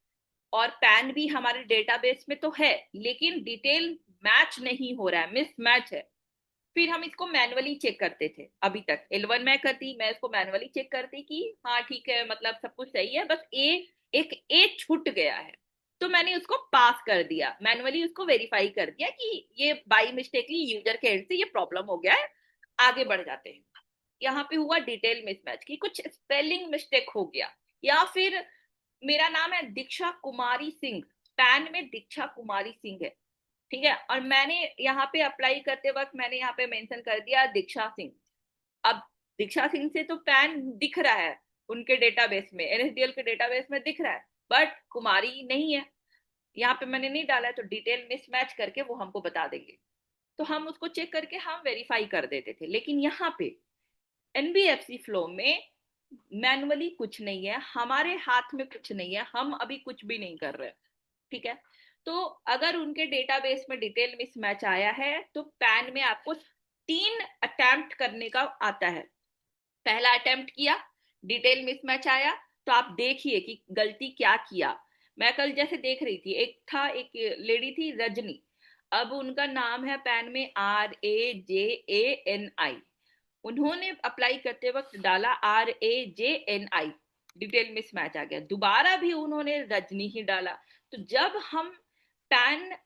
और पैन भी हमारे डेटाबेस में तो है, लेकिन डिटेल मैच नहीं हो रहा है, मिसमैच है। फिर हम इसको मैनुअली चेक करते थे, अभी तक L1 में करती, मैं इसको मैनुअली चेक करती कि हाँ ठीक है मतलब सब कुछ सही है, बस एक ए छूट गया है, तो मैंने उसको पास कर दिया, मैनुअली उसको वेरीफाई कर दिया कि ये बाई मिस्टेकली यूजर के एंड से ये प्रॉब्लम हो गया है, आगे बढ़ जाते हैं। यहाँ पे हुआ डिटेल मिसमैच की कुछ स्पेलिंग मिस्टेक हो गया, या फिर मेरा नाम है दीक्षा कुमारी सिंह, पैन में दीक्षा कुमारी सिंह है, ठीक है, और मैंने यहाँ पे अप्लाई करते वक्त मैंने यहाँ पे मेंशन कर दिया दीक्षा सिंह। अब दीक्षा सिंह से तो पैन दिख रहा है उनके डेटाबेस में, NSDL के डेटाबेस में दिख रहा है, बट कुमारी नहीं है, यहाँ पे मैंने नहीं डाला है, तो डिटेल मिसमैच करके वो हमको बता देंगे, तो हम उसको चेक करके हम वेरीफाई कर देते थे। लेकिन यहाँ पे NBFC फ्लो में मैनुअली कुछ नहीं है, हमारे हाथ में कुछ नहीं है, हम अभी कुछ भी नहीं कर रहे, ठीक है। तो अगर उनके डेटाबेस में डिटेल मिसमैच आया है तो पैन में आपको 3 अटेम्प्ट करने का आता है। पहला अटेम्प्ट किया, डिटेल मिसमैच आया, तो आप देखिए कि गलती क्या किया। मैं कल जैसे देख रही थी, एक लेडी थी रजनी, अब उनका नाम है पैन में RAJANI, उन्होंने अप्लाई करते वक्त डाला RAJNI, डिटेल मिसमैच आ गया, दोबारा भी उन्होंने रजनी ही डाला। तो जब हम पैन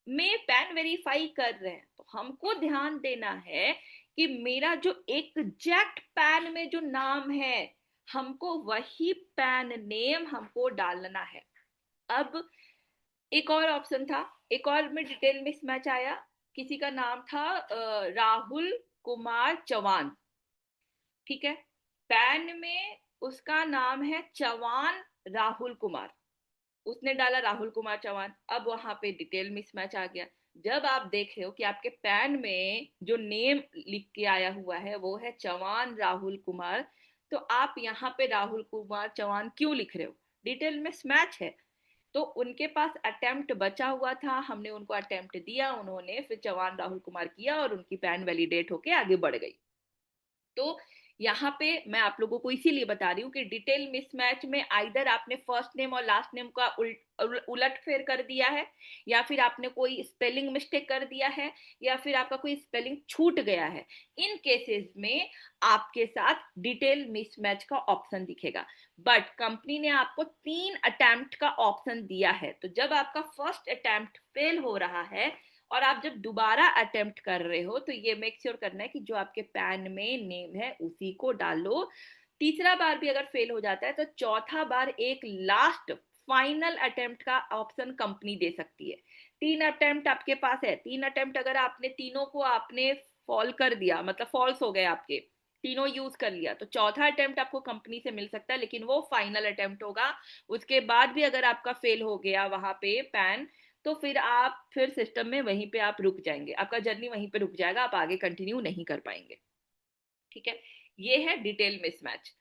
पैन वेरीफाई कर रहे हैं तो हमको ध्यान देना है कि मेरा जो एग्जैक्ट पैन में जो नाम है हमको वही पैन नेम हमको डालना है। अब एक और ऑप्शन था, एक और में डिटेल मिसमैच आया, किसी का नाम था राहुल कुमार चौहान, ठीक है, पैन में उसका नाम है चौहान राहुल कुमार, उसने डाला राहुल कुमार चौहान, अब वहां पे डिटेल मिसमैच आ गया। जब आप देख रहे हो कि आपके पैन में जो नेम लिख के आया हुआ है वो है चौहान राहुल कुमार, तो आप यहाँ पे राहुल कुमार चौहान क्यों लिख रहे हो, डिटेल मिसमैच है। तो उनके पास अटेम्प्ट बचा हुआ था, हमने उनको अटेम्प्ट दिया, उन्होंने फिर चौहान राहुल कुमार किया और उनकी पैन वैलिडेट होके आगे बढ़ गई। तो यहाँ पे मैं आप लोगों को इसीलिए बता रही हूँ कि डिटेल मिसमैच में आइदर आपने फर्स्ट नेम और लास्ट नेम का उलट फेर कर दिया है, या फिर आपने कोई स्पेलिंग मिस्टेक कर दिया है, या फिर आपका कोई स्पेलिंग छूट गया है। इन केसेस में आपके साथ डिटेल मिसमैच का ऑप्शन दिखेगा, बट कंपनी ने आपको 3 अटेम्प्ट का ऑप्शन दिया है, तो जब आपका फर्स्ट अटेम्प्ट फेल हो रहा है और आप जब दोबारा अटेम्प्ट कर रहे हो तो ये मेक श्योर करना है कि जो आपके पैन में नेम है उसी को डालो। तीसरा बार भी अगर फेल हो जाता है तो चौथा बार एक लास्ट फाइनल अटेम्प्ट का ऑप्शन कंपनी दे सकती है। 3 अटेम्प्ट आपके पास है, 3 अटेम्प्ट अगर आपने तीनों को आपने फॉल कर दिया, मतलब फॉल्स हो गए आपके, तीनों यूज कर लिया, तो चौथा अटेम्प्ट आपको कंपनी से मिल सकता है, लेकिन वो फाइनल अटेम्प्ट होगा। उसके बाद भी अगर आपका फेल हो गया वहां पे पैन, तो फिर आप फिर सिस्टम में वहीं पे आप रुक जाएंगे, आपका जर्नी वहीं पे रुक जाएगा, आप आगे कंटिन्यू नहीं कर पाएंगे, ठीक है। ये है डिटेल मिसमैच।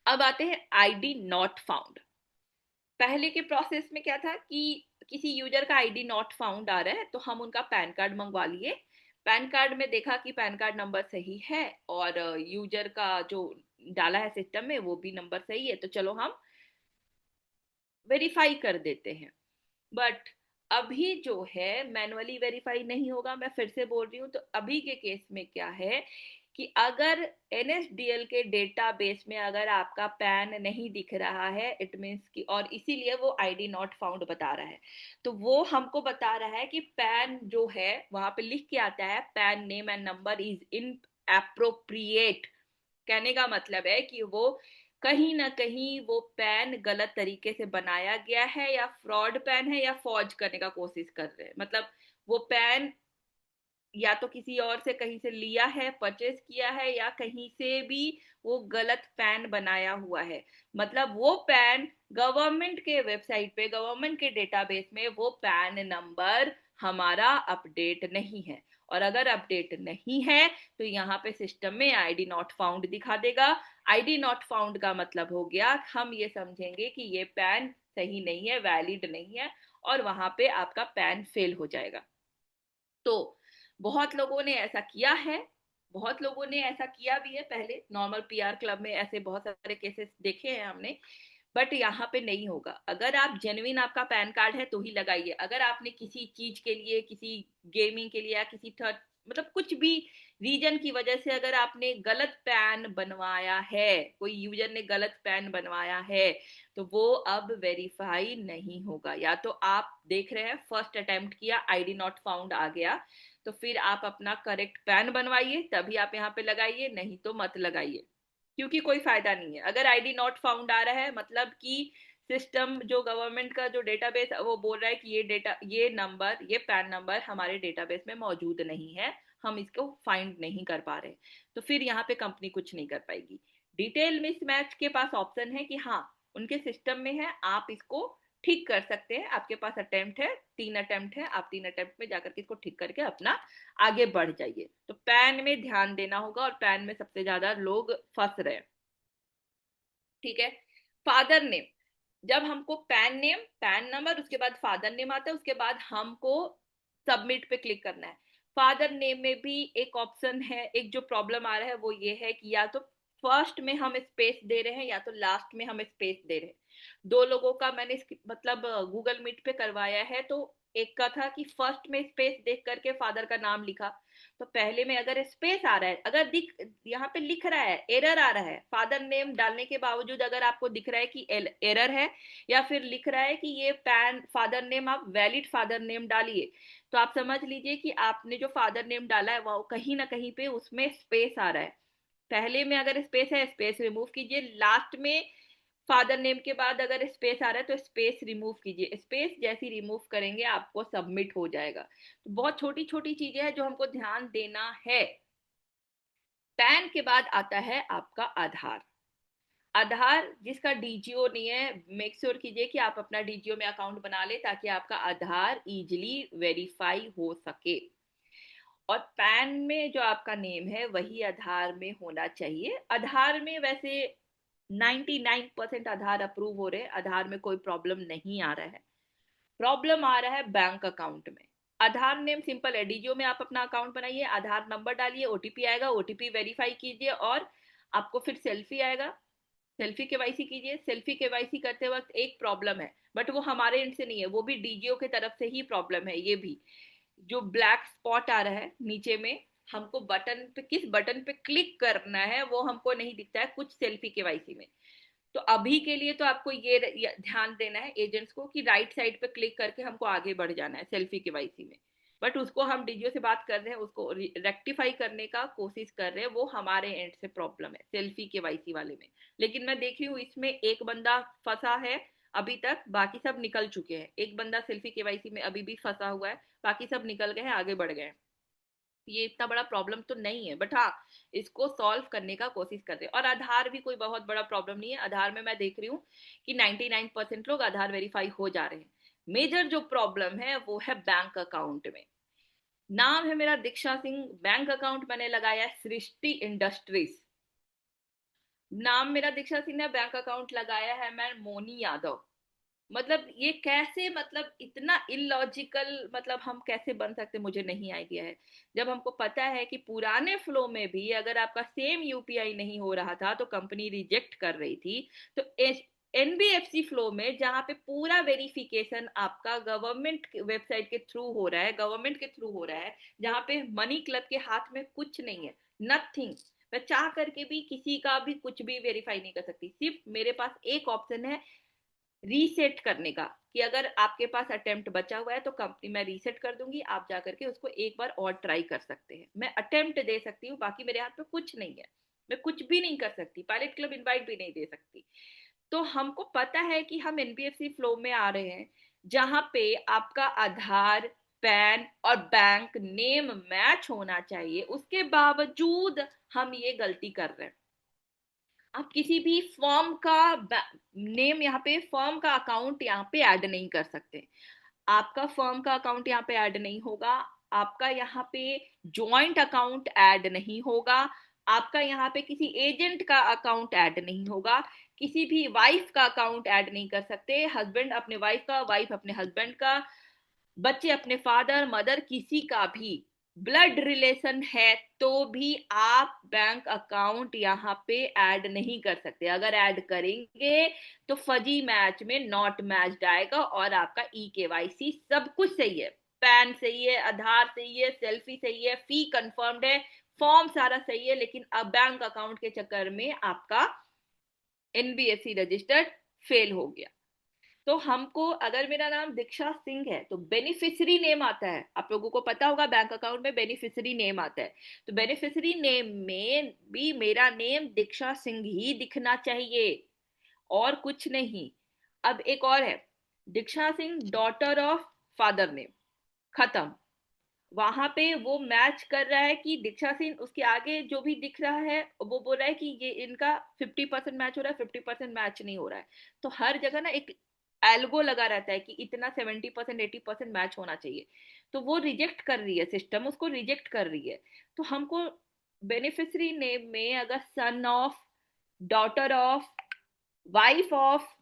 अब आते हैं आईडी नॉट फाउंड। पहले के प्रोसेस में क्या था कि किसी यूजर का आईडी नॉट फाउंड आ रहा है तो हम उनका पैन कार्ड मंगवा लिए, पैन कार्ड में देखा कि पैन कार्ड नंबर सही है और यूजर का जो डाला है सिस्टम में वो भी नंबर सही है, तो चलो हम वेरीफाई कर देते हैं। बट अभी जो है मैनुअली वेरीफाई नहीं होगा, मैं फिर से बोल रही हूँ। तो अभी के केस में क्या है कि अगर NSDL के डेटाबेस में अगर आपका पैन नहीं दिख रहा है, इट मीन्स कि, और इसीलिए वो आईडी नॉट फाउंड बता रहा है, तो वो हमको बता रहा है कि पैन जो है वहां पे लिख के आता है pan name and number is in appropriate कहने का मतलब है कि वो कहीं ना कहीं वो पैन गलत तरीके से बनाया गया है, या फ्रॉड पैन है, या फॉर्ज करने का कोशिश कर रहे हैं। मतलब वो पैन या तो किसी और से कहीं से लिया है, परचेज किया है, या कहीं से भी वो गलत पैन बनाया हुआ है। मतलब वो पैन गवर्नमेंट के वेबसाइट पे, गवर्नमेंट के डेटाबेस में वो पैन नंबर हमारा अपडेट नहीं है। और अगर अपडेट नहीं है तो यहाँ पे सिस्टम में आईडी नॉट फाउंड दिखा देगा। आईडी नॉट फाउंड का मतलब हो गया, हम ये समझेंगे कि ये पैन सही नहीं है, वैलिड नहीं है, और वहां पे आपका पैन फेल हो जाएगा। तो बहुत लोगों ने ऐसा किया है, बहुत लोगों ने ऐसा किया भी है। पहले नॉर्मल पीआर क्लब में ऐसे बहुत सारे केसेस देखे हैं हमने। बट यहाँ पे नहीं होगा। अगर आप जेन्युइन आपका पैन कार्ड है तो ही लगाइए। अगर आपने किसी चीज के लिए, किसी गेमिंग के लिए, या किसी थर्ड, मतलब कुछ भी रीजन की वजह से अगर आपने गलत पैन बनवाया है, कोई यूजर ने गलत पैन बनवाया है, तो वो अब वेरीफाई नहीं होगा। या तो आप देख रहे हैं फर्स्ट अटेम्प्ट किया, आईडी नॉट फाउंड आ गया, तो फिर आप अपना करेक्ट पैन बनवाइए, तभी आप यहाँ पे लगाइए, नहीं तो मत लगाइए, क्योंकि कोई फायदा नहीं है। अगर आईडी नॉट फाउंड आ रहा है मतलब कि सिस्टम, जो गवर्नमेंट का जो डेटाबेस, वो बोल रहा है कि ये डेटा, ये नंबर, ये पैन नंबर हमारे डेटाबेस में मौजूद नहीं है, हम इसको फाइंड नहीं कर पा रहे। तो फिर यहाँ पे कंपनी कुछ नहीं कर पाएगी। डिटेल मिसमैच के पास ऑप्शन है कि हाँ, उनके सिस्टम में है, आप इसको ठीक कर सकते हैं। आपके पास अटेम्प्ट है, 3 अटेम्प्ट है, आप 3 अटेम्प्ट में जाकर के इसको ठीक करके अपना आगे बढ़ जाइए। तो पैन में ध्यान देना होगा, और पैन में सबसे ज्यादा लोग फंस रहे हैं। ठीक है। फादर नेम, जब हमको पैन नेम, पैन नंबर, उसके बाद फादर नेम आता है, उसके बाद हमको सबमिट पे क्लिक करना है। फादर नेम में भी एक ऑप्शन है, एक जो प्रॉब्लम आ रहा है वो ये है कि या तो फर्स्ट में हम स्पेस दे रहे हैं, या तो लास्ट में हम स्पेस दे रहे हैं। दो लोगों का मैंने मतलब गूगल मीट पे करवाया है, तो एक का था कि फर्स्ट में स्पेस देख करके फादर का नाम लिखा, तो पहले में अगर स्पेस आ रहा है, अगर दिख, यहाँ पे लिख रहा है, एरर आ रहा है, फादर नेम डालने के बावजूद अगर आपको दिख रहा है कि एरर है, या फिर लिख रहा है कि ये पैन फादर नेम आप वैलिड फादर नेम डालिए, तो आप समझ लीजिए कि आपने जो फादर नेम डाला है वो कहीं ना कहीं पे उसमें स्पेस आ रहा है। पहले में अगर स्पेस है, स्पेस रिमूव कीजिए। लास्ट में फादर नेम के बाद अगर स्पेस आ रहा है तो स्पेस रिमूव कीजिए। स्पेस जैसी रिमूव करेंगे आपको सबमिट हो जाएगा। तो बहुत छोटी छोटी चीजें हैं जो हमको ध्यान देना है। पैन के बाद आता है आपका आधार। आधार जिसका डीजीओ नहीं है, मेक श्योर कीजिए कि आप अपना डीजीओ में अकाउंट बना ले, ताकि आपका आधार इजिली वेरीफाई हो सके। और पैन में जो आपका नेम है वही आधार में होना चाहिए। आधार में वैसे 99% आधार अप्रूव हो रहे हैं, आधार में कोई प्रॉब्लम नहीं आ रहा है। प्रॉब्लम आ रहा है बैंक अकाउंट में। आधार नेम सिंपल है, डीजीओ में आप अपना अकाउंट बनाइए, आधार नंबर डालिए, ओटीपी आएगा, ओटीपी वेरीफाई कीजिए, और आपको फिर सेल्फी आएगा, सेल्फी केवाईसी कीजिए। सेल्फी केवाईसी करते वक्त एक प्रॉब्लम है, बट वो हमारे एंड से नहीं है, वो भी डीजीओ की तरफ से ही प्रॉब्लम है। ये भी जो ब्लैक स्पॉट आ रहा है नीचे में, हमको बटन पे, किस बटन पे क्लिक करना है वो हमको नहीं दिखता है कुछ सेल्फी केवाईसी में। तो अभी के लिए तो आपको ये ध्यान देना है एजेंट्स को कि राइट साइड पे क्लिक करके हमको आगे बढ़ जाना है सेल्फी केवाईसी में। बट उसको हम डीजीओ से बात कर रहे हैं, उसको रेक्टिफाई करने का कोशिश कर रहे हैं, वो हमारे एंड से प्रॉब्लम है सेल्फी केवाईसी वाले में। लेकिन मैं देख रही हूँ इसमें एक बंदा फंसा है अभी तक, बाकी सब निकल चुके हैं। एक बंदा सेल्फी केवाईसी में अभी भी फंसा हुआ है, बाकी सब निकल गए हैं, आगे बढ़ गए हैं। ये इतना बड़ा प्रॉब्लम तो नहीं है, बट हाँ, इसको सॉल्व करने का कोशिश कर रहे हैं। और आधार भी कोई बहुत बड़ा प्रॉब्लम नहीं है। आधार में मैं देख रही हूँ कि 99% लोग आधार वेरीफाई हो जा रहे हैं। मेजर जो प्रॉब्लम है वो है बैंक अकाउंट में। नाम है मेरा दीक्षा सिंह, बैंक अकाउंट मैंने लगाया है सृष्टि इंडस्ट्रीज। नाम मेरा दीक्षा सिंह है, बैंक अकाउंट लगाया है मैं मोनी यादव। मतलब ये कैसे, मतलब इतना इलॉजिकल, मतलब हम कैसे बन सकते, मुझे नहीं आइडिया है। जब हमको पता है कि पुराने फ्लो में भी अगर आपका सेम यूपीआई नहीं हो रहा था तो कंपनी रिजेक्ट कर रही थी, तो एनबीएफसी फ्लो में जहां पे पूरा वेरिफिकेशन आपका गवर्नमेंट वेबसाइट के थ्रू हो रहा है, गवर्नमेंट के थ्रू हो रहा है, जहां पे मनी क्लब के हाथ में कुछ नहीं है, नथिंग। मैं चाह करके भी किसी का भी कुछ भी वेरीफाई नहीं कर सकती। सिर्फ मेरे पास एक ऑप्शन है रीसेट करने का, कि अगर आपके पास अटेम्प्ट बचा हुआ है तो कंपनी मैं रीसेट कर दूंगी, आप जाकर के उसको एक बार और ट्राई कर सकते हैं। मैं अटेम्प्ट दे सकती हूँ, बाकी मेरे हाथ में कुछ नहीं है। मैं कुछ भी नहीं कर सकती, पायलट क्लब इनवाइट भी नहीं दे सकती। तो हमको पता है कि हम एनबीएफसी फ्लो में आ रहे हैं, जहां पे आपका आधार, पैन और बैंक नेम मैच होना चाहिए, उसके बावजूद हम ये गलती कर रहे हैं। आप किसी भी फर्म का नेम यहाँ पे, फर्म का अकाउंट यहाँ पे ऐड नहीं कर सकते। आपका फर्म का अकाउंट यहाँ पे ऐड नहीं होगा, आपका यहाँ पे जॉइंट अकाउंट ऐड नहीं होगा, आपका यहाँ पे किसी एजेंट का अकाउंट ऐड नहीं होगा, किसी भी वाइफ का अकाउंट ऐड नहीं कर सकते, हस्बैंड अपने वाइफ का, वाइफ अपने हस्बैंड का, बच्चे अपने फादर मदर, किसी का भी ब्लड रिलेशन है तो भी आप बैंक अकाउंट यहाँ पे ऐड नहीं कर सकते। अगर ऐड करेंगे तो फजी मैच में नॉट मैच्ड आएगा, और आपका ई केवाईसी सब कुछ सही है, पैन सही है, आधार सही है, सेल्फी सही है, फी कंफर्म्ड है, फॉर्म सारा सही है, लेकिन अब बैंक अकाउंट के चक्कर में आपका एनबीएफसी रजिस्टर्ड फेल हो गया। तो हमको, अगर मेरा नाम दीक्षा सिंह है तो बेनिफिशियरी नेम आता है, आप लोगों को पता होगा बैंक अकाउंट में बेनिफिशियरी नेम आता है, तो बेनिफिशियरी नेम में भी मेरा नेम दीक्षा सिंह ही दिखना चाहिए, और कुछ नहीं। अब एक और है, Diksha Singh daughter of father name, खत्म। वहां पे वो मैच कर रहा है कि दीक्षा सिंह, उसके आगे जो भी दिख रहा है वो बोल रहा है कि ये इनका 50% मैच हो रहा है, 50% मैच नहीं हो रहा है। तो हर जगह ना एक एल्गो लगा रहता है कि इतना 70% 80% मैच होना चाहिए, तो वो रिजेक्ट कर रही है, सिस्टम उसको रिजेक्ट कर रही है। तो हमको बेनिफिशियरी नेम में अगर son of, daughter of, wife of,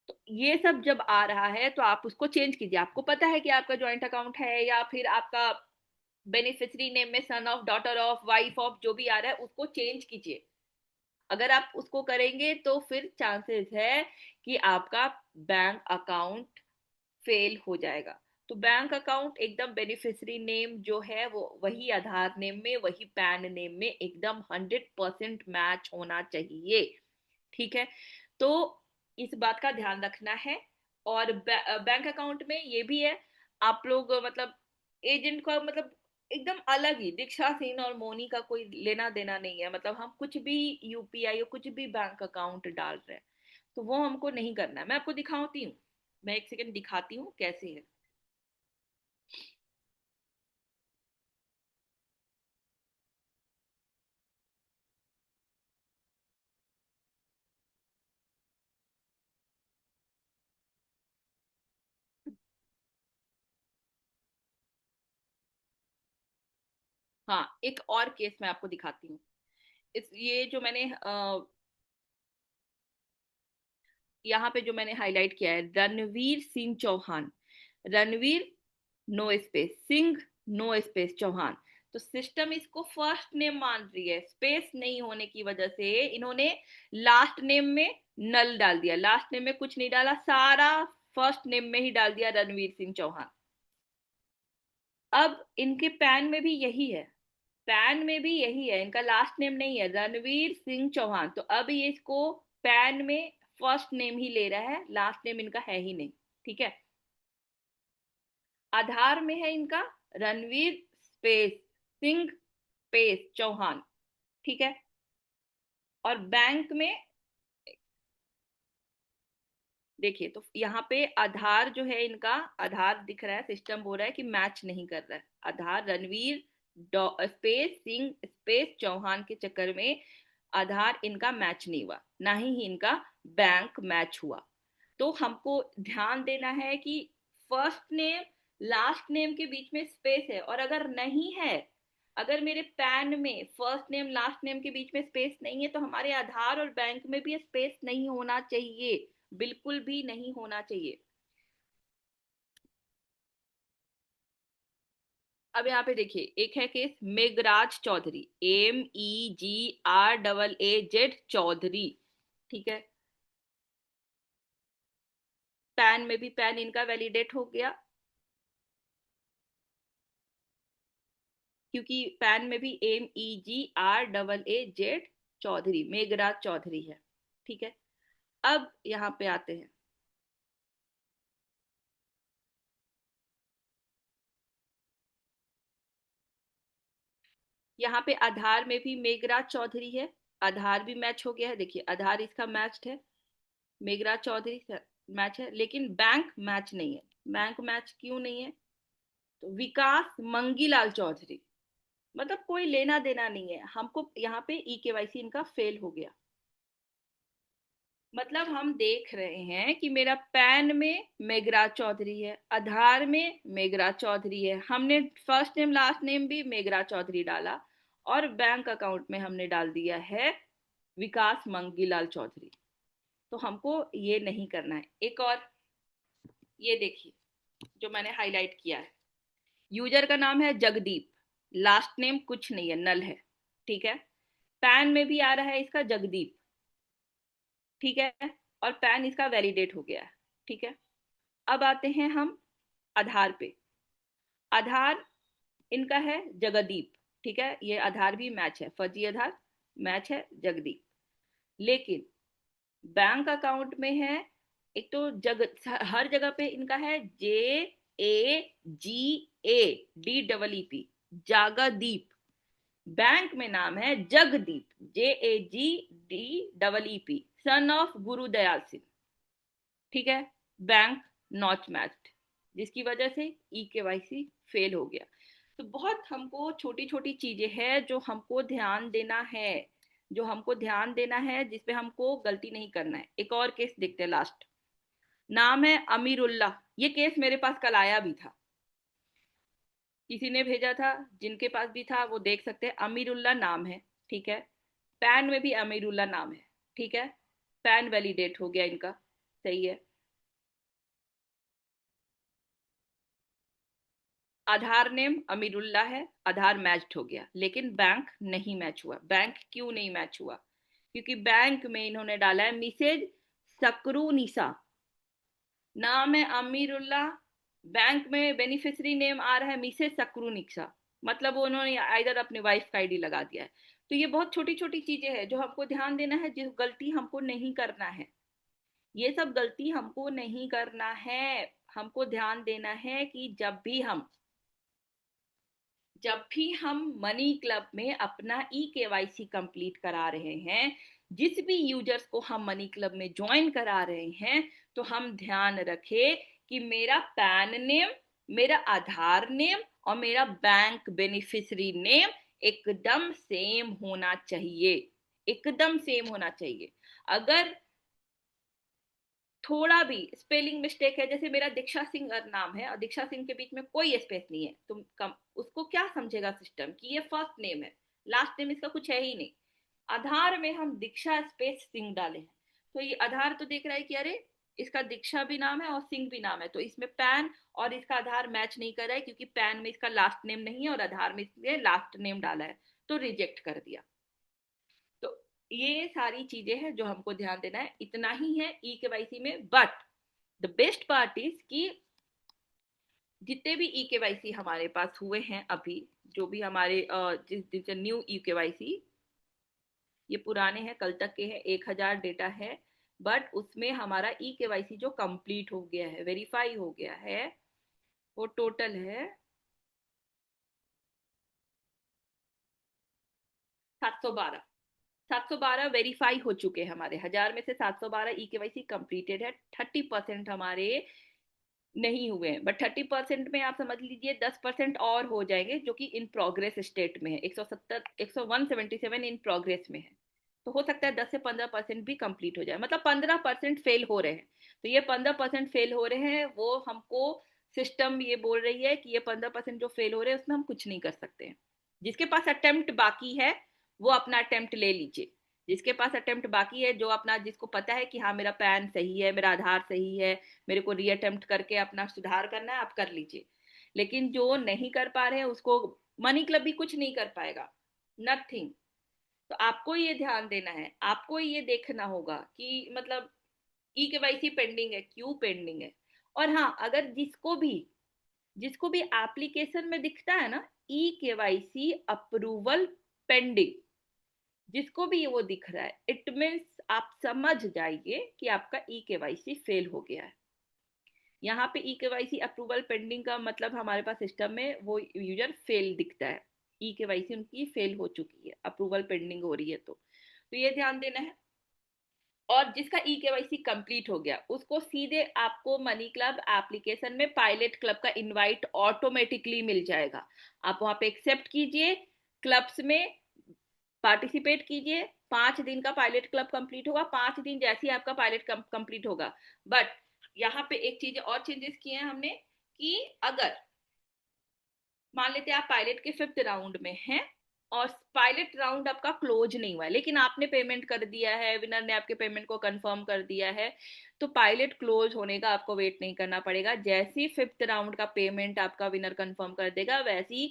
तो ये सब जब आ रहा है तो आप उसको चेंज कीजिए। आपको पता है कि आपका ज्वाइंट अकाउंट है, या फिर आपका बेनिफिशियरी नेम में son of, daughter of, wife of जो भी आ रहा है उसको चेंज कीजिए। अगर आप उसको करेंगे तो फिर चांसेस है कि आपका बैंक अकाउंट फेल हो जाएगा। तो बैंक अकाउंट एकदम बेनिफिशियरी नेम जो है वो वही आधार नेम में, वही पैन नेम में एकदम 100% मैच होना चाहिए। ठीक है, तो इस बात का ध्यान रखना है। और बैंक अकाउंट में ये भी है, आप लोग मतलब एजेंट का मतलब एकदम अलग ही, दीक्षा सिंह और मोनी का कोई लेना देना नहीं है, मतलब हम कुछ भी यूपीआई और कुछ भी बैंक अकाउंट डाल रहे हैं, तो वो हमको नहीं करना है। मैं आपको दिखाती हूँ, मैं एक सेकंड दिखाती हूँ कैसे है। हाँ, एक और केस मैं आपको दिखाती हूँ। इस ये जो मैंने यहाँ पे जो मैंने हाईलाइट किया है, Ranveer Singh Chauhan, Ranveer no space, Singh no space, Chauhan. तो सिस्टम इसको फर्स्ट नेम मान रही है, स्पेस नहीं होने की वजह से इन्होंने लास्ट नेम में नल डाल दिया, लास्ट नेम में कुछ नहीं डाला, सारा फर्स्ट नेम में ही डाल दिया, रणवीर सिंह चौहान। अब इनके पैन में भी यही है, पैन में भी यही है, इनका लास्ट नेम नहीं है, रणवीर सिंह चौहान। तो अब ये इसको पैन में फर्स्ट नेम ही ले रहा है, लास्ट नेम इनका है ही नहीं। ठीक है, आधार में है इनका रणवीर स्पेस सिंह स्पेस चौहान। ठीक है, और बैंक में देखिए, तो यहाँ पे आधार जो है इनका, आधार दिख रहा है, सिस्टम बोल रहा है कि मैच नहीं कर रहा है, आधार रणवीर स्पेस सिंह स्पेस चौहान के चक्कर में आधार इनका मैच नहीं हुआ, ना ही इनका बैंक मैच हुआ। तो हमको ध्यान देना है कि फर्स्ट नेम लास्ट नेम के बीच में स्पेस है, और अगर नहीं है, अगर मेरे पैन में फर्स्ट नेम लास्ट नेम के बीच में स्पेस नहीं है, तो हमारे आधार और बैंक में भी स्पेस नहीं होना चाहिए, बिल्कुल भी नहीं होना चाहिए। अब यहाँ पे देखिए, एक है केस मेघराज चौधरी, MEGRAAZ चौधरी। ठीक है, पैन में भी पैन इनका वैलिडेट हो गया, क्योंकि पैन में भी MEGRAAZ चौधरी, मेघराज चौधरी है। ठीक है, अब यहाँ पे आते हैं, यहाँ पे आधार में भी मेघराज चौधरी है, आधार भी मैच हो गया है, देखिए आधार इसका मैच्ड है, मेघराज चौधरी मैच है, लेकिन बैंक मैच नहीं है। बैंक मैच क्यों नहीं है? तो विकास मंगीलाल चौधरी, मतलब कोई लेना देना नहीं है हमको, यहाँ पे ई केवाईसी इनका फेल हो गया। मतलब हम देख रहे हैं कि मेरा पैन में मेघराज चौधरी है, आधार में मेघराज चौधरी है, हमने फर्स्ट नेम लास्ट नेम भी मेघराज चौधरी डाला, और बैंक अकाउंट में हमने डाल दिया है विकास मंगीलाल चौधरी। तो हमको ये नहीं करना है। एक और, ये देखिए जो मैंने हाईलाइट किया है, यूजर का नाम है जगदीप, लास्ट नेम कुछ नहीं है, नल है, ठीक है। पैन में भी आ रहा है इसका जगदीप, ठीक है, और पैन इसका वैलिडेट हो गया है, ठीक है। अब आते हैं हम आधार पे। आधार इनका है जगदीप, ठीक है, ये आधार भी मैच है, फर्जी आधार मैच है जगदीप। लेकिन बैंक अकाउंट में है, एक तो हर जगह पे इनका है JAGADEEP, जागादीप। बैंक में नाम है Jagdeep, JAGDEEP, son of Gurudayal Singh, ठीक है। बैंक नॉट मैच्ड, जिसकी वजह से ई केवाईसी फेल हो गया। तो बहुत हमको छोटी छोटी चीजें हैं जो हमको ध्यान देना है, जो हमको ध्यान देना है, जिसपे हमको गलती नहीं करना है। एक और केस देखते हैं लास्ट, नाम है अमीरुल्लाह। ये केस मेरे पास कल आया भी था, किसी ने भेजा था, जिनके पास भी था वो देख सकते हैं। अमीरुल्लाह नाम है, ठीक है, पैन में भी अमीरुल्लाह नाम है, ठीक है, पैन वैलिडेट हो गया इनका, सही है। आधार नेम अमीरुल्लाह है, आधार मैच्ड हो गया, लेकिन बैंक नहीं मैच हुआ। बैंक क्यों नहीं मैच हुआ? क्योंकि बैंक में इन्होंने डाला है मिसेज सकरूनिसा, नाम है अमीरुल्लाह, बैंक में बेनिफिशियरी नेम आ रहा है मिसेज सकरूनिसा, मतलब वो उन्होंने आइदर अपने वाइफ का आईडी लगा दिया है। तो ये बहुत छोटी छोटी चीजें हैं जो हमको ध्यान देना है, जिस गलती हमको नहीं करना है, ये सब गलती हमको नहीं करना है। हमको ध्यान देना है कि जब भी हम मनी क्लब में अपना ई केवाईसी कंप्लीट करा रहे हैं, जिस भी यूजर्स को हम मनी क्लब में ज्वाइन करा रहे हैं, तो हम ध्यान रखें कि मेरा पैन नेम, मेरा आधार नेम और मेरा बैंक बेनिफिशियरी नेम एकदम सेम होना चाहिए, एकदम सेम होना चाहिए। अगर थोड़ा भी स्पेलिंग मिस्टेक है, जैसे मेरा दीक्षा सिंह नाम है और दीक्षा सिंह के बीच में कोई स्पेस नहीं है, तुम कम उसको क्या समझेगा सिस्टम कि ये फर्स्ट नेम है, लास्ट नेम इसका कुछ है ही नहीं। आधार में हम दीक्षा स्पेस सिंह डाले हैं, तो ये आधार तो देख रहा है कि अरे इसका दीक्षा भी नाम है और सिंह भी नाम है, तो इसमें पैन और इसका आधार मैच नहीं कर रहा है, क्योंकि पैन में इसका लास्ट नेम नहीं है और आधार में इसने लास्ट नेम डाला है, तो रिजेक्ट कर दिया। तो ये सारी चीजें हैं जो हमको ध्यान देना है, इतना ही है ई केवाईसी में। But the best part is कि जितने भी ई केवाईसी हमारे पास हुए हैं अभी, जो भी हमारे जिस दिन न्यू ई केवाईसी, ये पुराने हैं, कल तक के हैं, 1,000 डेटा है। बट उसमें हमारा ई केवाईसी जो कंप्लीट हो गया है, वेरीफाई हो गया है, वो टोटल है 712। 712 वेरीफाई हो चुके हैं हमारे, 1,000 में से 712 ई केवाईसी कंप्लीटेड है। 30% हमारे नहीं हुए हैं, बट 30% में आप समझ लीजिए 10% और हो जाएंगे, जो कि इन प्रोग्रेस स्टेट में है। 170 177 इन प्रोग्रेस में है, तो हो सकता है 10 से 15% भी कंप्लीट हो जाए, मतलब 15% फेल हो रहे हैं। तो ये 15% फेल हो रहे हैं, वो हमको सिस्टम ये बोल रही है कि ये 15% जो फेल हो रहे हैं उसमें हम कुछ नहीं कर सकते हैं। जिसके पास अटेम्प्ट बाकी है वो अपना अटेम्प्ट ले लीजिए, जिसके पास अटेम्प्ट बाकी है, जो अपना, जिसको पता है कि हाँ मेरा पैन सही है, मेरा आधार सही है, मेरे को रीअटेम्प्ट करके अपना सुधार करना है, आप कर लीजिए। लेकिन जो नहीं कर पा रहे हैं उसको मनी क्लब भी कुछ नहीं कर पाएगा, नथिंग। तो आपको ये ध्यान देना है, आपको ये देखना होगा कि मतलब ई केवाईसी पेंडिंग है, क्यों पेंडिंग है। और हाँ, अगर जिसको भी एप्लीकेशन में दिखता है ना ई केवाईसी अप्रूवल पेंडिंग, जिसको भी वो दिख रहा है, इट मीन्स आप समझ जाइए कि आपका ई केवाईसी फेल हो गया है। यहाँ पे ई केवाईसी अप्रूवल पेंडिंग का मतलब हमारे पास सिस्टम में वो यूजर फेल दिखता है, ई केवाईसी उनकी फेल हो चुकी है, अप्रूवल पेंडिंग हो रही है। तो तो ये ध्यान देना है। और जिसका ई केवाईसी कंप्लीट हो गया उसको सीधे आपको मनी क्लब एप्लीकेशन में पायलट क्लब का इनवाइट ऑटोमेटिकली मिल जाएगा। आप वहां पे एक्सेप्ट कीजिए, क्लब्स में पार्टिसिपेट कीजिए। 5 दिन का पायलट क्लब कंप्लीट होगा, 5 दिन जैसे ही आपका पायलट कंप्लीट होगा। बट यहाँ पे एक चीज और चेंजेस किए हैं हमने कि अगर मान लेते हैं आप पायलट के 5th राउंड में हैं और पायलट राउंड आपका क्लोज नहीं हुआ है लेकिन आपने पेमेंट कर दिया है, विनर ने आपके पेमेंट को कंफर्म कर दिया है, तो पायलट क्लोज होने का आपको वेट नहीं करना पड़ेगा। जैसे ही 5th राउंड का पेमेंट आपका विनर कंफर्म कर देगा वैसी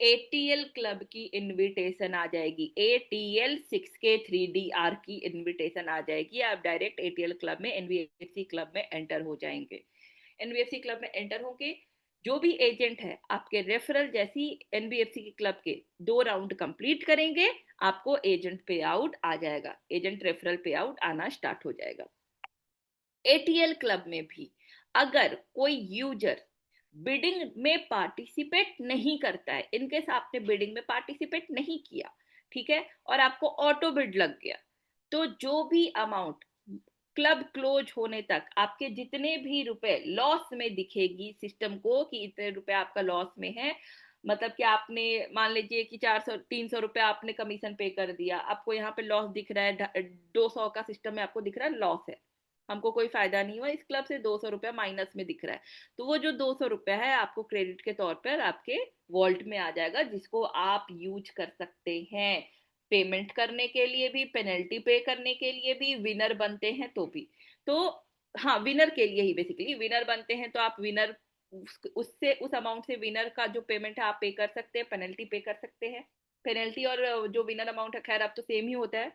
एटीएल क्लब की इनविटेशन आ जाएगी, एटीएल 6K3DR की इनविटेशन आ जाएगी। आप डायरेक्ट एटीएल क्लब में, एनबीएफसी क्लब में एंटर हो जाएंगे। एनबीएफसी क्लब में एंटर होंगे, जो भी एजेंट है आपके रेफरल जैसी एनबीएफसी के क्लब के 2 राउंड कंप्लीट करेंगे आपको एजेंट पे आउट आ जाएगा, एजेंट रेफरल पे आउट आना स्टार्ट हो जाएगा। एटीएल क्लब में भी अगर कोई यूजर बिडिंग में पार्टिसिपेट नहीं करता है, इनकेस आपने बिडिंग में पार्टिसिपेट नहीं किया, ठीक है, और आपको ऑटो बिड लग गया, तो जो भी अमाउंट क्लब क्लोज होने तक आपके जितने भी रुपए लॉस में दिखेगी सिस्टम को कि इतने रुपए आपका लॉस में है, मतलब कि आपने मान लीजिए कि 400-300 रुपए आपने कमीशन पे कर दिया, आपको यहाँ पे लॉस दिख रहा है 200 का सिस्टम में आपको दिख रहा है लॉस है, हमको कोई फायदा नहीं हुआ, इस क्लब से 200 रुपया माइनस में दिख रहा है, तो वो जो 200 रुपया है आपको क्रेडिट के तौर पर आपके वॉल्ट में आ जाएगा, जिसको आप यूज कर सकते हैं पेमेंट करने के लिए भी, पेनल्टी पे करने के लिए भी, विनर बनते हैं तो भी। तो हाँ, विनर के लिए ही बेसिकली, विनर बनते हैं तो आप विनर उससे उस अमाउंट से विनर का जो पेमेंट है आप पे कर सकते हैं, पेनल्टी पे कर सकते हैं। पेनल्टी और जो विनर अमाउंट है खैर अब तो सेम ही होता है,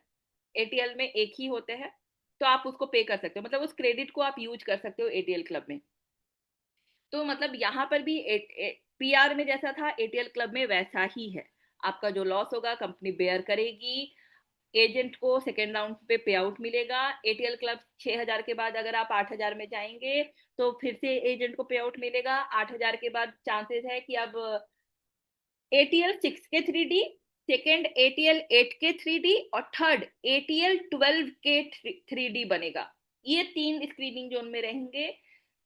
एटीएल में एक ही होते हैं, तो आप उसको पे कर सकते हो, मतलब उस क्रेडिट को आप यूज कर सकते हो एटीएल क्लब में। तो मतलब यहाँ पर भी पीआर में जैसा था एटीएल क्लब में वैसा ही है, आपका जो लॉस होगा कंपनी बेयर करेगी, एजेंट को सेकेंड राउंड पे पे आउट मिलेगा। एटीएल क्लब 6,000 के बाद अगर आप 8,000 में जाएंगे तो फिर से एजेंट को पे आउट मिलेगा, 8,000 के बाद चांसेस है कि अब ATL 6K3D, second ATL 8K3D और थर्ड एटीएल 12K3D बनेगा। ये 3 स्क्रीनिंग जोन में रहेंगे।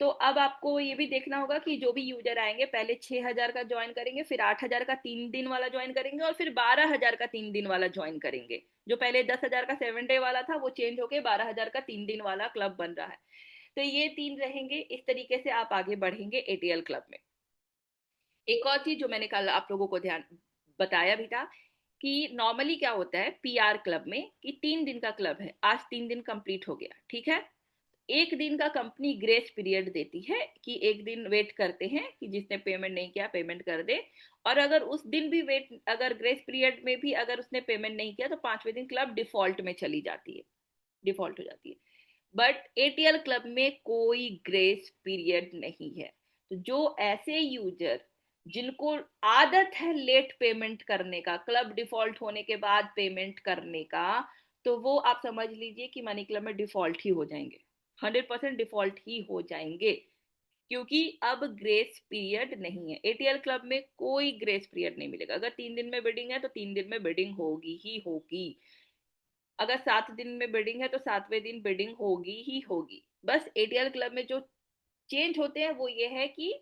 तो अब आपको ये भी देखना होगा कि जो भी यूजर आएंगे पहले 6,000 का ज्वाइन करेंगे, फिर 8,000 का 3 दिन वाला ज्वाइन करेंगे और फिर 12,000 का 3 दिन वाला ज्वाइन करेंगे। जो पहले 10,000 का 7 डे वाला था वो चेंज होके 12,000 का 3 दिन वाला क्लब बन रहा है। तो ये 3 रहेंगे, इस तरीके से आप आगे बढ़ेंगे एटीएल क्लब में। एक और चीज जो मैंने कल आप लोगों को ध्यान बताया भी था कि नॉर्मली क्या होता है पीआर क्लब में कि 3 दिन का क्लब है, आज 3 दिन कंप्लीट हो गया, ठीक है, 1 दिन का कंपनी ग्रेस पीरियड देती है कि 1 दिन वेट करते हैं कि जिसने पेमेंट नहीं किया पेमेंट कर दे, और अगर उस दिन भी वेट, अगर ग्रेस पीरियड में भी अगर उसने पेमेंट नहीं किया तो 5वें दिन क्लब डिफॉल्ट में चली जाती है, डिफॉल्ट हो जाती है। बट एटीएल क्लब में कोई ग्रेस पीरियड नहीं है। तो जो ऐसे यूजर जिनको आदत है लेट पेमेंट करने का, क्लब डिफॉल्ट होने के बाद पेमेंट करने का, तो वो आप समझ लीजिए कि मनी क्लब में डिफॉल्ट ही हो जाएंगे, 100% डिफॉल्ट ही हो जाएंगे, क्योंकि अब ग्रेस पीरियड नहीं है। एटीएल क्लब में कोई ग्रेस पीरियड नहीं मिलेगा, अगर 3 दिन में बिडिंग है तो 3 दिन में बिडिंग होगी ही होगी, अगर 7 दिन में बिडिंग है तो 7वें दिन बिडिंग होगी ही होगी। बस एटीएल क्लब में जो चेंज होते हैं वो ये है कि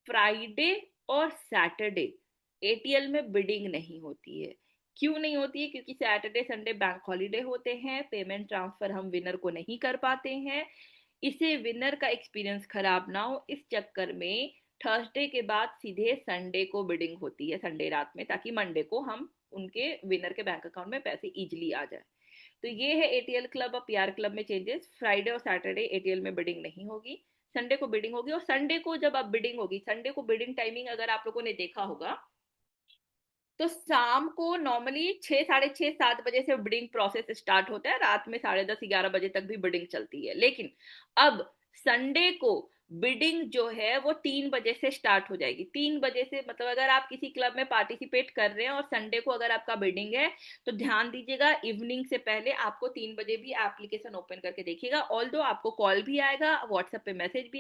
फ्राइडे और सैटरडे एटीएल में बिडिंग नहीं होती है। क्यों नहीं होती है? क्योंकि सैटरडे संडे बैंक हॉलीडे होते हैं, पेमेंट ट्रांसफर हम विनर को नहीं कर पाते हैं, इसे विनर का एक्सपीरियंस खराब ना हो इस चक्कर में थर्सडे के बाद सीधे संडे को बिडिंग होती है, संडे रात में, ताकि मंडे को हम उनके विनर के बैंक अकाउंट में पैसे इजिली आ जाए। तो ये है एटीएल क्लब और पीआर क्लब में चेंजेस। फ्राइडे और सैटरडे एटीएल में बिडिंग नहीं होगी, संडे को बिडिंग होगी, और संडे को जब अब बिडिंग होगी, संडे को बिडिंग टाइमिंग अगर आप लोगों ने देखा होगा तो शाम को नॉर्मली 6, 6:30, 7 बजे से बिडिंग प्रोसेस स्टार्ट होता है, रात में 10:30, 11 बजे तक भी बिडिंग चलती है। लेकिन अब संडे को बिडिंग जो है वो 3 बजे से स्टार्ट हो जाएगी। 3 बजे से मतलब अगर आप किसी क्लब में पार्टिसिपेट कर रहे हैं और संडे को अगर आपका बिडिंग है तो ध्यान दीजिएगा इवनिंग से पहले आपको 3 बजे भी एप्लीकेशन ओपन करके देखिएगा, ऑल्दो आपको कॉल भी आएगा, व्हाट्सएप पे मैसेज भी